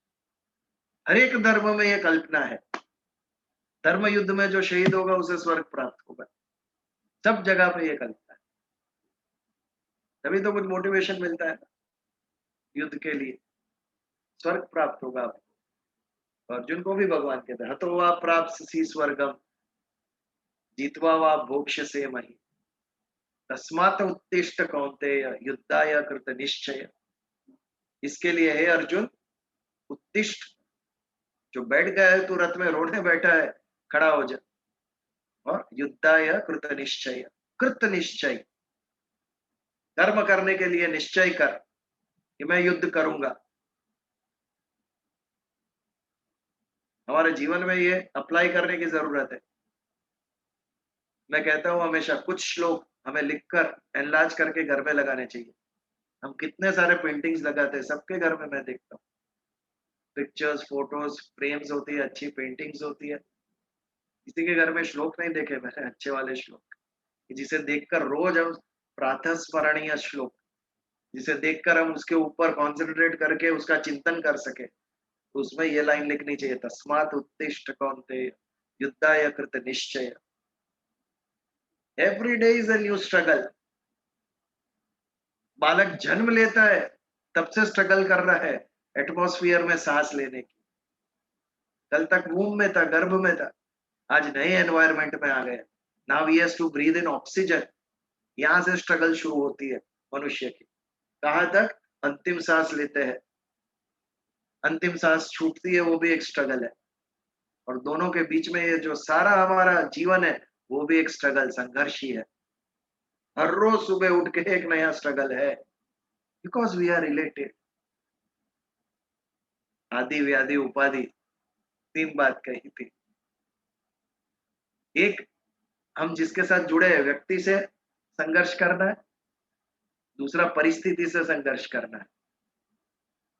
हर एक धर्म में यह कल्पना है, धर्म युद्ध में जो शहीद होगा उसे स्वर्ग प्राप्त होगा, सब जगह पे यह कल्पना है। तभी तो कुछ मोटिवेशन मिलता है युद्ध के लिए, स्वर्ग प्राप्त होगा आपको। अर्जुन को भी भगवान कहते हैं, हतो वा प्राप्स्यसि स्वर्गम जित्वा वा भोक्ष्यसे मही, तस्मात् उत्तिष्ठ कौन्तेय युद्धाय कृत निश्चय। इसके लिए हे अर्जुन उत्तिष्ठ, जो बैठ गया है तू रथ में, रोने बैठा है, खड़ा हो जा, और युद्धाय कृत निश्चय, कृत निश्चय, कर्म करने के लिए निश्चय कर कि मैं युद्ध करूंगा। हमारे जीवन में ये अप्लाई करने की जरूरत है। मैं कहता हूं हमेशा, कुछ श्लोक हमें लिखकर एनलार्ज करके घर में लगाने चाहिए। हम कितने सारे पेंटिंग्स लगाते हैं, सबके घर में मैं देखता हूँ पिक्चर्स, फोटोज, फ्रेम्स होती है, अच्छी पेंटिंग्स होती है। किसी के घर में श्लोक नहीं देखे मैंने, अच्छे वाले श्लोक, जिसे देखकर रोज हम प्रातः स्मरणीय श्लोक, जिसे देखकर हम उसके ऊपर कॉन्सेंट्रेट करके उसका चिंतन कर सके, तो उसमें ये लाइन लिखनी चाहिए, तस्मात् उत्तिष्ठ कौन्तेय युद्धाय कृत निश्चय। Every day is a new struggle. बालक जन्म लेता है तब से स्ट्रगल कर रहा है एटमॉस्फेयर में सांस लेने की। कल तक वूम में था, गर्भ में था, आज नए एनवायरमेंट में आ गया, now he has to breathe in oxygen. यहां से स्ट्रगल शुरू होती है मनुष्य की। कहां तक? अंतिम सांस लेते हैं, अंतिम सांस छूटती है, वो भी एक स्ट्रगल है। और दोनों के बीच में ये जो सारा हमारा जीवन है, वो भी एक स्ट्रगल, संघर्ष ही है। हर रोज सुबह उठ के एक नया स्ट्रगल है, बिकॉज वी आर रिलेटेड। आदि व्याधि उपाधि, तीन बात कही थी। एक, हम जिसके साथ जुड़े हैं व्यक्ति से संघर्ष करना है, दूसरा परिस्थिति से संघर्ष करना है।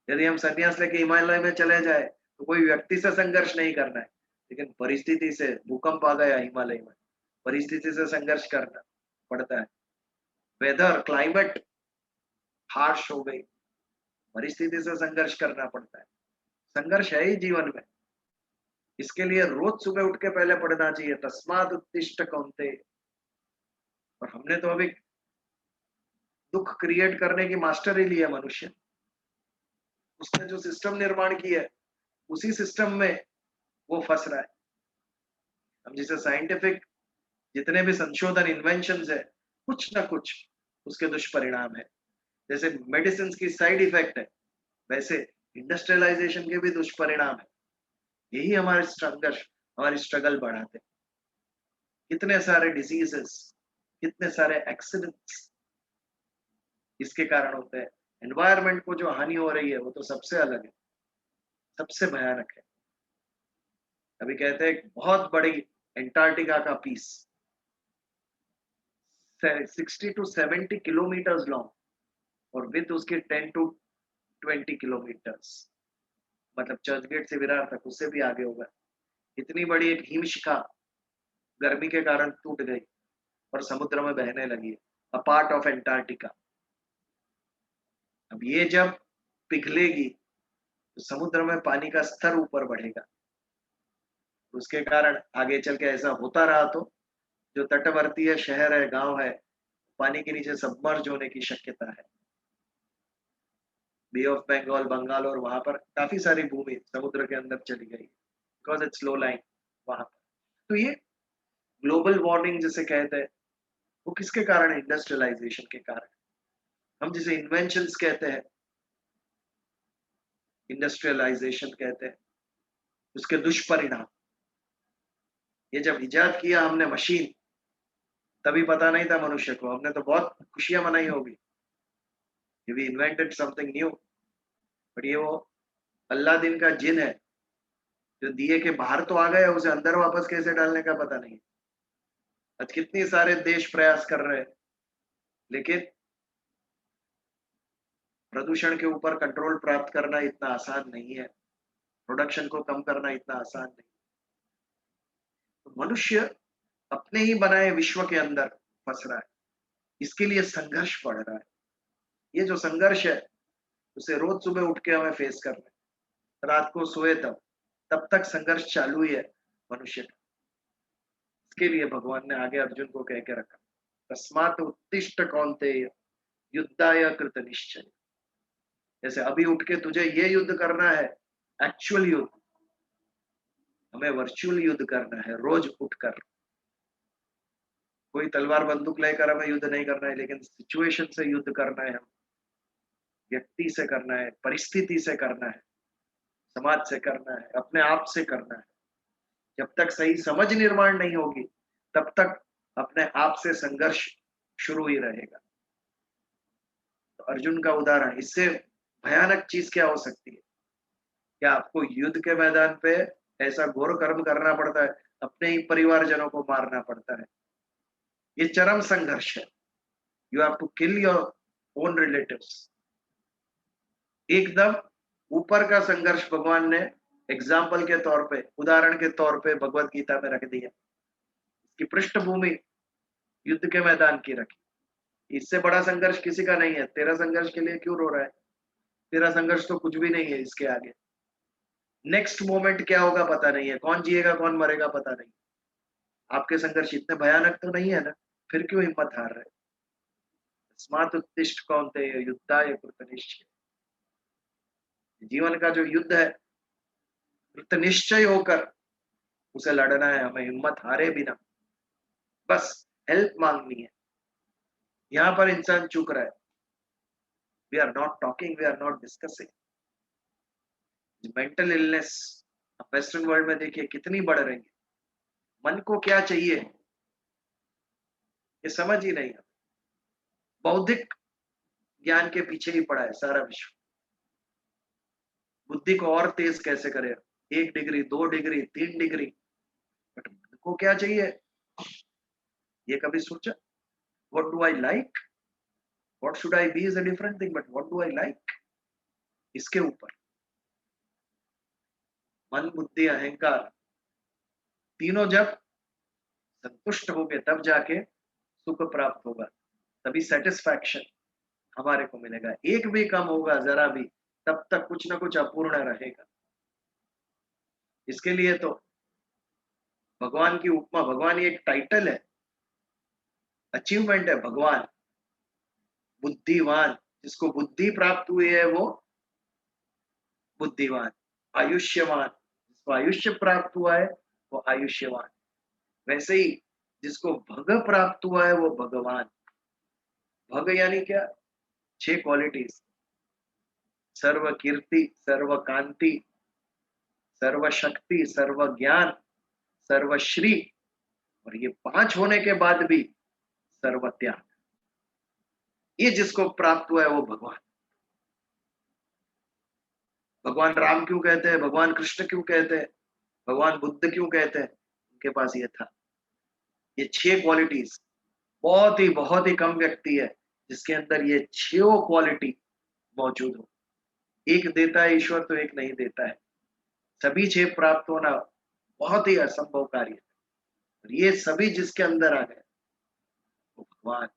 यदि हम संन्यास लेके हिमालय में चले जाए तो कोई व्यक्ति से संघर्ष नहीं करना है, लेकिन परिस्थिति से, भूकंप आ गया हिमालय में, परिस्थिति से संघर्ष करना पड़ता है। वेदर, क्लाइमेट हार्श हो गई, परिस्थिति से संघर्ष करना पड़ता है। संघर्ष है ही जीवन में। इसके लिए रोज सुबह उठ के पहले पढ़ना चाहिए, तस्मात् उत्तिष्ठ कौन्तेय। और हमने तो अभी दुख क्रिएट करने की मास्टरी ली है मनुष्य। उसने जो सिस्टम निर्माण किया है, उसी सिस्टम में वो फंस रहा है। हम जिसे साइंटिफिक जितने भी संशोधन, इन्वेंशन है, कुछ ना कुछ उसके दुष्परिणाम है। जैसे मेडिसिन की साइड इफेक्ट है, वैसे इंडस्ट्रियलाइजेशन के भी दुष्परिणाम है। यही हमारे संघर्ष, हमारी स्ट्रगल बढ़ाते। कितने सारे डिजीजेस, कितने सारे एक्सीडेंट्स इसके कारण होते हैं। एनवायरनमेंट को जो हानि हो रही है वो तो सबसे अलग है, सबसे भयानक है। अभी कहते हैं बहुत बड़ी एंटार्क्टिका का पीस 60 to 70 किलोमीटर लॉन्ग, और विथ उसके 10 to 20 किलोमीटर्स, मतलब चर्च गेट से विरार तक, उससे भी आगे होगा। इतनी बड़ी एक हिमशिखा गर्मी के कारण टूट गई और समुद्र में बहने लगी, अ पार्ट ऑफ एंटार्क्टिका। अब ये जब पिघलेगी तो समुद्र में पानी का स्तर ऊपर बढ़ेगा, उसके कारण आगे चल के ऐसा होता रहा तो जो तटवर्तीय शहर है, गांव है, पानी के नीचे सबमर्ज होने की शक्यता है। बे ऑफ बंगाल, बंगाल और वहां पर काफी सारी भूमि समुद्र के अंदर चली गई, बिकॉज इट्स लो लाइन वहां पर। तो ये ग्लोबल वार्मिंग जिसे कहते हैं, वो किसके कारण है? इंडस्ट्रियलाइजेशन के कारण। हम जिसे इन्वेंशंस कहते हैं, इंडस्ट्रियलाइजेशन कहते हैं, उसके दुष्परिणाम। ये जब इजाद किया हमने मशीन, तभी पता नहीं था मनुष्य को, हमने तो बहुत खुशियां मनाई होगी, we invented something new. But ये वो अल्लादीन का जिन है जो दिए के बाहर तो आ गया, उसे अंदर वापस कैसे डालने का पता नहीं। आज कितने सारे देश प्रयास कर रहे हैं, लेकिन प्रदूषण के ऊपर कंट्रोल प्राप्त करना इतना आसान नहीं है, प्रोडक्शन को कम करना इतना आसान नहीं। तो मनुष्य अपने ही बनाए विश्व के अंदर फंस रहा है, इसके लिए संघर्ष बढ़ रहा है। ये जो संघर्ष है उसे रोज सुबह उठ के हमें फेस करना है। रात को सोए तब तक संघर्ष चालू ही है मनुष्य का। इसके लिए भगवान ने आगे अर्जुन को कह के रखा, तस्मात् उत्तिष्ठ कौन्तेय युद्धाय कृत निश्चय। जैसे अभी उठ के तुझे ये युद्ध करना है, एक्चुअल युद्ध, हमें वर्चुअल युद्ध करना है, रोज उठकर। कोई तलवार बंदूक लेकर हमें युद्ध नहीं करना है, लेकिन सिचुएशन से युद्ध करना है, हम व्यक्ति से करना है, परिस्थिति से करना है, समाज से करना है, अपने आप से करना है। जब तक सही समझ निर्माण नहीं होगी, तब तक अपने आप से संघर्ष शुरू ही रहेगा। तो अर्जुन का उदाहरण, इससे भयानक चीज क्या हो सकती है? क्या आपको युद्ध के मैदान पे ऐसा घोर कर्म करना पड़ता है, अपने ही परिवारजनों को मारना पड़ता है? ये चरम संघर्ष है। You have to kill your own relatives. एकदम ऊपर का संघर्ष भगवान ने एग्जाम्पल के तौर पे, उदाहरण के तौर पे भगवत गीता में रख दिया। इसकी पृष्ठभूमि युद्ध के मैदान की रखी। इससे बड़ा संघर्ष किसी का नहीं है। तेरा संघर्ष के लिए क्यों रो रहा है? तेरा संघर्ष तो कुछ भी नहीं है इसके आगे। नेक्स्ट मोमेंट क्या होगा पता नहीं है, कौन जिएगा कौन मरेगा पता नहीं। आपके संघर्ष इतने भयानक तो नहीं है ना, फिर क्यों हिम्मत हार रहे? तस्मात् उत्तिष्ठ कौन्तेय युद्धाय कृत निश्चय। जीवन का जो युद्ध है, कृत निश्चय होकर उसे लड़ना है, हमें हिम्मत हारे बिना। बस हेल्प मांगनी है। यहां पर इंसान चूक रहा है। We are not talking, we are not discussing. Mental illness western world में देखिए कितनी बढ़ रही है। मन को क्या चाहिए ये समझ ही नहीं है। बौद्धिक ज्ञान के पीछे ही पड़ा है सारा विश्व। बुद्धि को और तेज कैसे करे, 1 डिग्री 2 डिग्री 3 डिग्री, बट मन को क्या चाहिए ये कभी सोचा? What do I like, what should I be is a different thing, but what do I like, इसके ऊपर मन बुद्धि अहंकार तीनों जब संतुष्ट होंगे तब जाके सुख प्राप्त होगा, तभी सेटिस्फैक्शन हमारे को मिलेगा। एक भी कम होगा जरा भी, तब तक कुछ ना कुछ अपूर्ण रहेगा। इसके लिए तो भगवान की उपमा, भगवान ये एक टाइटल है, अचीवमेंट है। भगवान बुद्धिवान, जिसको बुद्धि प्राप्त हुई है वो बुद्धिवान। आयुष्यवान, जिसको आयुष्य प्राप्त हुआ है वो आयुष्यवान। वैसे ही जिसको भग प्राप्त हुआ है वो भगवान। भग यानी क्या? 6 क्वालिटीज, सर्व कीर्ति, सर्व कांति, सर्व शक्ति, सर्व ज्ञान, सर्वश्री, और ये 5 होने के बाद भी सर्व त्याग। ये जिसको प्राप्त हुआ है वो भगवान। भगवान राम क्यों कहते हैं, भगवान कृष्ण क्यों कहते हैं, भगवान बुद्ध क्यों कहते हैं? उनके पास ये था, ये 6 क्वालिटीज। बहुत ही कम व्यक्ति है जिसके अंदर ये 6 क्वालिटी मौजूद हो। एक देता है ईश्वर तो एक नहीं देता है। सभी 6 प्राप्त होना बहुत ही असंभव कार्य है। और ये सभी जिसके अंदर आ गए वो भगवान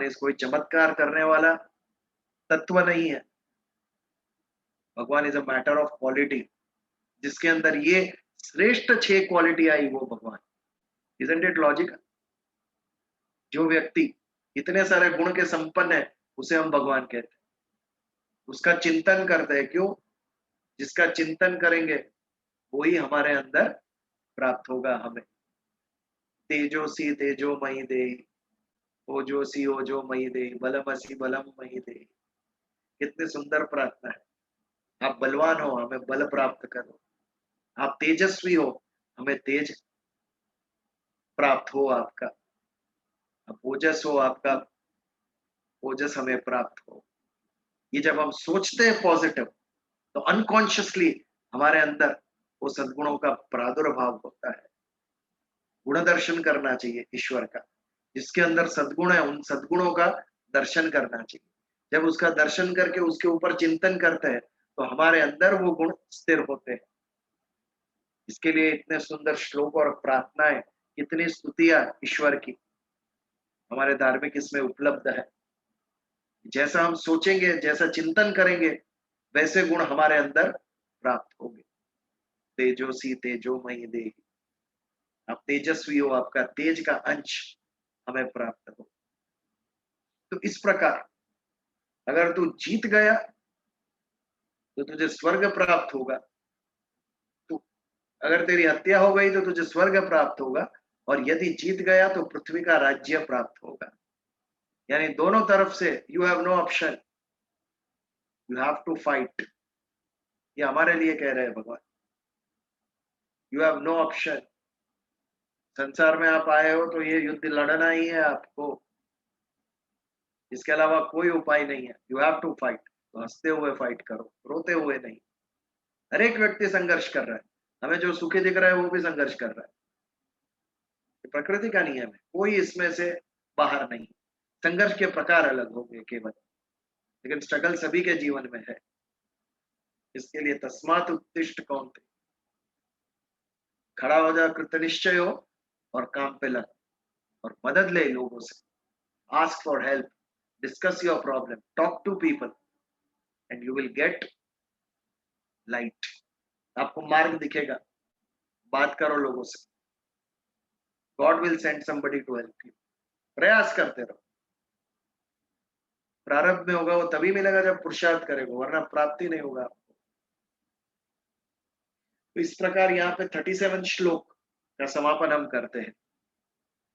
इस कोई चमत्कार करने वाला तत्व नहीं है। भगवान is a matter of quality. जिसके अंदर ये श्रेष्ठ 6 क्वालिटी आई वो भगवान। Isn't it logic? जो व्यक्ति इतने सारे गुण के संपन्न है उसे हम भगवान कहते हैं। उसका चिंतन करते हैं। क्यों? जिसका चिंतन करेंगे वही हमारे अंदर प्राप्त होगा हमें। तेजोसी तेजोमयी देहि, ओजोसी ओजोमयी देहि, बलमसी बलममयी देहि। कितनी सुंदर प्रार्थना है। आप बलवान हो, हमें बल प्राप्त करो। आप तेजस्वी हो, हमें तेज प्राप्त हो आपका। आप ओजस हो, आपका ओजस हमें प्राप्त हो। ये जब हम सोचते हैं पॉजिटिव तो अनकॉन्शियसली हमारे अंदर वो सद्गुणों का प्रादुर्भाव होता है। गुण दर्शन करना चाहिए ईश्वर का। जिसके अंदर सद्गुण है उन सद्गुणों का दर्शन करना चाहिए। जब उसका दर्शन करके उसके ऊपर चिंतन करते हैं तो हमारे अंदर वो गुण स्थिर होते हैं। इसके लिए इतने सुंदर श्लोक और प्रार्थनाएं, कितनी स्तुतियां ईश्वर की हमारे धार्मिक इसमें उपलब्ध है। जैसा हम सोचेंगे, जैसा चिंतन करेंगे, वैसे गुण हमारे अंदर प्राप्त होंगे। तेजोसी तेजोमयी देहि, आप तेजस्वी हो, आपका तेज का अंश हमें प्राप्त हो। तो इस प्रकार अगर तू जीत गया तो तुझे स्वर्ग प्राप्त होगा। तो अगर तेरी हत्या हो गई तो तुझे स्वर्ग प्राप्त होगा। और यदि जीत गया तो पृथ्वी का राज्य प्राप्त होगा। यानी दोनों तरफ से you have no option, you have to fight. ये हमारे लिए कह रहे हैं भगवान। You have no option. संसार में आप आए हो तो ये युद्ध लड़ना ही है आपको। इसके अलावा कोई उपाय नहीं है। You have to fight. तो हंसते हुए फाइट करो, रोते हुए नहीं। हर एक व्यक्ति संघर्ष कर रहा है। हमें जो सुखी दिख रहा है वो भी संघर्ष कर रहा है। ये प्रकृति का नियम है, कोई इसमें से बाहर नहीं। संघर्ष के प्रकार अलग होंगे केवल, लेकिन स्ट्रगल सभी के जीवन में है। इसके लिए तस्मात् उत्तिष्ठ कौन्तेय, खड़ा हो जा, कृतनिश्चय हो और काम पे लग और मदद ले लोगों से। Ask for help, discuss your problem, talk to people and you will get light. आपको मार्ग दिखेगा। बात करो लोगों से। God will send somebody to help you. प्रयास करते रहो। प्रारब्ध में होगा वो तभी मिलेगा जब पुरुषार्थ करेगा, वरना प्राप्ति नहीं होगा आपको। तो इस प्रकार यहाँ पे 37 श्लोक का समापन हम करते हैं।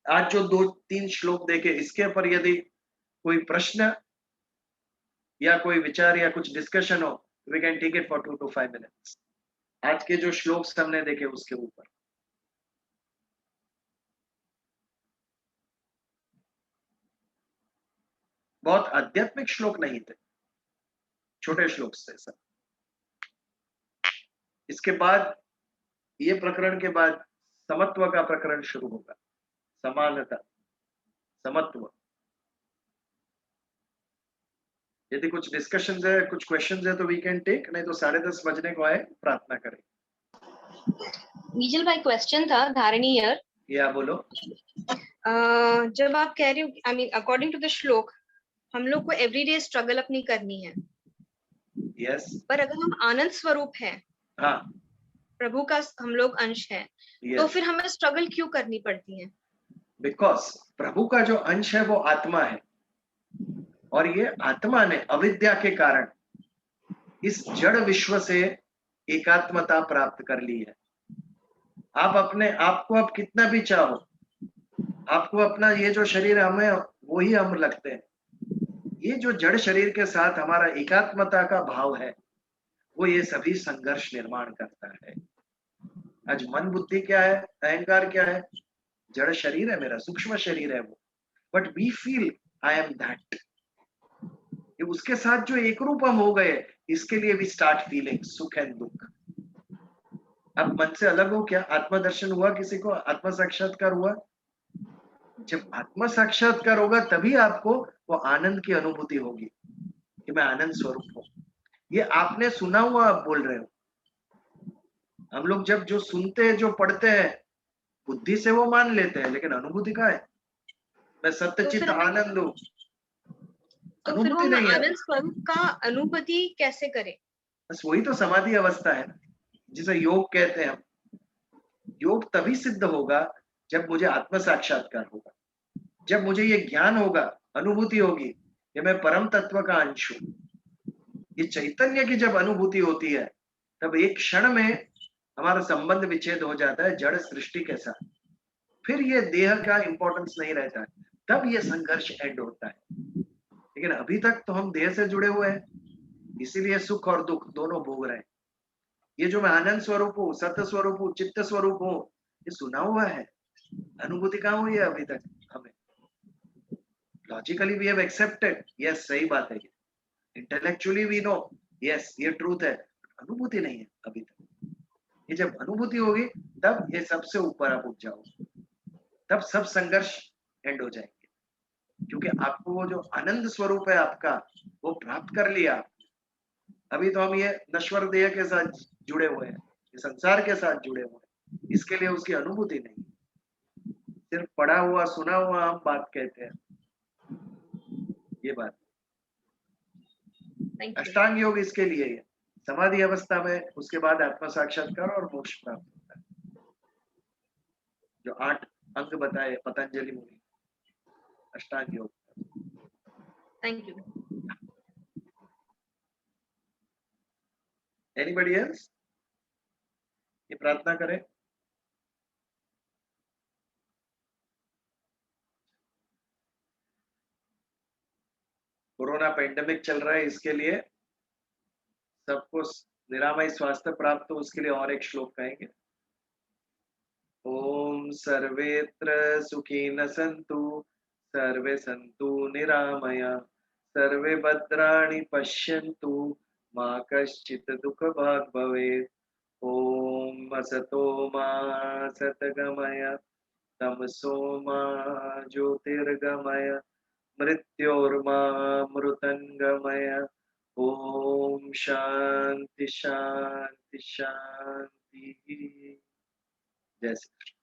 आज जो 2-3 श्लोक देखे, इसके ऊपर यदि कोई प्रश्न या कोई विचार या कुछ डिस्कशन हो, we can take it for 2 to 5 minutes। आज के जो श्लोक हमने देखे उसके ऊपर। बहुत आध्यात्मिक श्लोक नहीं थे, छोटे श्लोक थे सब। इसके बाद ये प्रकरण के बाद समत्व का प्रकरण शुरू होगा। समानता, समत्व। यदि कुछ डिस्कशन है, कुछ क्वेश्चन है तो वी कैन टेक, नहीं तो 10:30 बजने को आए, प्रार्थना करें। नीजल भाई, क्वेश्चन था धारणी ईयर। या बोलो। जब आप कह रहे हो, I mean according to the shloka, हम लोग को एवरीडे स्ट्रगल अपनी करनी है। यस। पर अगर हम आनंद स्वरूप हैं, हाँ, प्रभु का हम लोग अंश हैं, तो फिर हमें स्ट्रगल क्यों करनी पड़ती है? बिकॉज प्रभु का जो अंश है वो आत्मा है, और ये आत्मा ने अविद्या के कारण इस जड़ विश्व से एकात्मता प्राप्त कर ली है। आप अपने आप को अब कितना भी चाहो, आपको अपना ये जो शरीर हमें वही हम लगते हैं। ये जो जड़ शरीर के साथ हमारा एकात्मता का भाव है वो ये सभी संघर्ष निर्माण करता है। आज मन बुद्धि क्या है, अहंकार क्या है? जड़ शरीर है मेरा, सूक्ष्म शरीर है वो। But we feel I am that. उसके साथ जो एक रूप हम हो गए, इसके लिए वी स्टार्ट फीलिंग सुख एंड दुख। अब मन से अलग हो क्या? आत्मदर्शन हुआ किसी को? आत्म साक्षात्कार हुआ? जब आत्म साक्षात्कार होगा तभी आपको वो आनंद की अनुभूति होगी कि मैं आनंद स्वरूप हूं। ये आपने सुना हुआ आप बोल रहे हो, हम लोग जब जो सुनते हैं, जो पढ़ते हैं, बुद्धि से वो मान लेते हैं, लेकिन अनुभूति का है। मैं सत्यचित फिर हमें- आनंद हूँ, तो फिर अनुभूति हम नहीं है। आनंद स्वरूप का अनुभूति कैसे करें? बस वही तो समाधि अवस्था है, जिसे योग कहते हैं हम। योग तभी सिद्ध होगा जब मुझे आत्म साक्षात्कार होगा, जब मुझे ये ज्ञान होगा, अनुभूति होगी कि मैं परम तत्व का अंश हूं। ये चैतन्य की जब अनुभूति होती है, तब एक क्षण में हमारा संबंध विच्छेद हो जाता है जड़ सृष्टि के साथ। फिर ये देह का इंपॉर्टेंस नहीं रहता है, तब ये संघर्ष एंड होता है। लेकिन अभी तक तो हम देह से जुड़े हुए हैं, इसीलिए सुख और दुख दोनों भोग रहे हैं। ये जो मैं आनंद स्वरूप हूँ, सत्य स्वरूप हूँ, चित्त स्वरूप हूँ, ये सुना हुआ है, अनुभूति कहाँ हुई है अभी तक हमें। Logically we have accepted, yes सही बात है, इंटेलेक्चुअली वी नो, यस ये ट्रूथ है, अनुभूति नहीं है अभी तक। ये जब अनुभूति होगी, तब ये सबसे ऊपर आप उठ जाओगे, तब सब संघर्ष एंड हो जाएंगे, क्योंकि आपको वो जो आनंद स्वरूप है आपका, वो प्राप्त कर लिया। अभी तो हम ये नश्वर देह के साथ जुड़े हुए हैं, ये संसार के साथ जुड़े हुए हैं, इसके लिए उसकी अनुभूति नहीं, सिर्फ पढ़ा हुआ सुना हुआ हम बात कहते हैं। ये बात थैंक यू। अष्टांग योग इसके लिए है, समाधि अवस्था में उसके बाद आत्म साक्षात्कार और मोक्ष प्राप्त होता है। जो 8 अंग बताए पतंजलि मुनि, अष्टांग योग। Thank you. Anybody else? ये प्रार्थना करें। कोरोना पेंडेमिक चल रहा है, इसके लिए सबको निरामय स्वास्थ्य प्राप्त हो, उसके लिए और एक श्लोक कहेंगे। ओम सर्वेत्र सुखिनः सन्तु, सर्वे सन्तु निरामया, सर्वे भद्राणि पश्यन्तु, मा कश्चित् दुःखभाग् भवेत्। ओम असतो मा सद्गमय, तमसो मा ज्योतिर्गमय, मृत्योर्मा मृतंगमय। ओम शांति शांति शांति। जय श्री कृष्ण।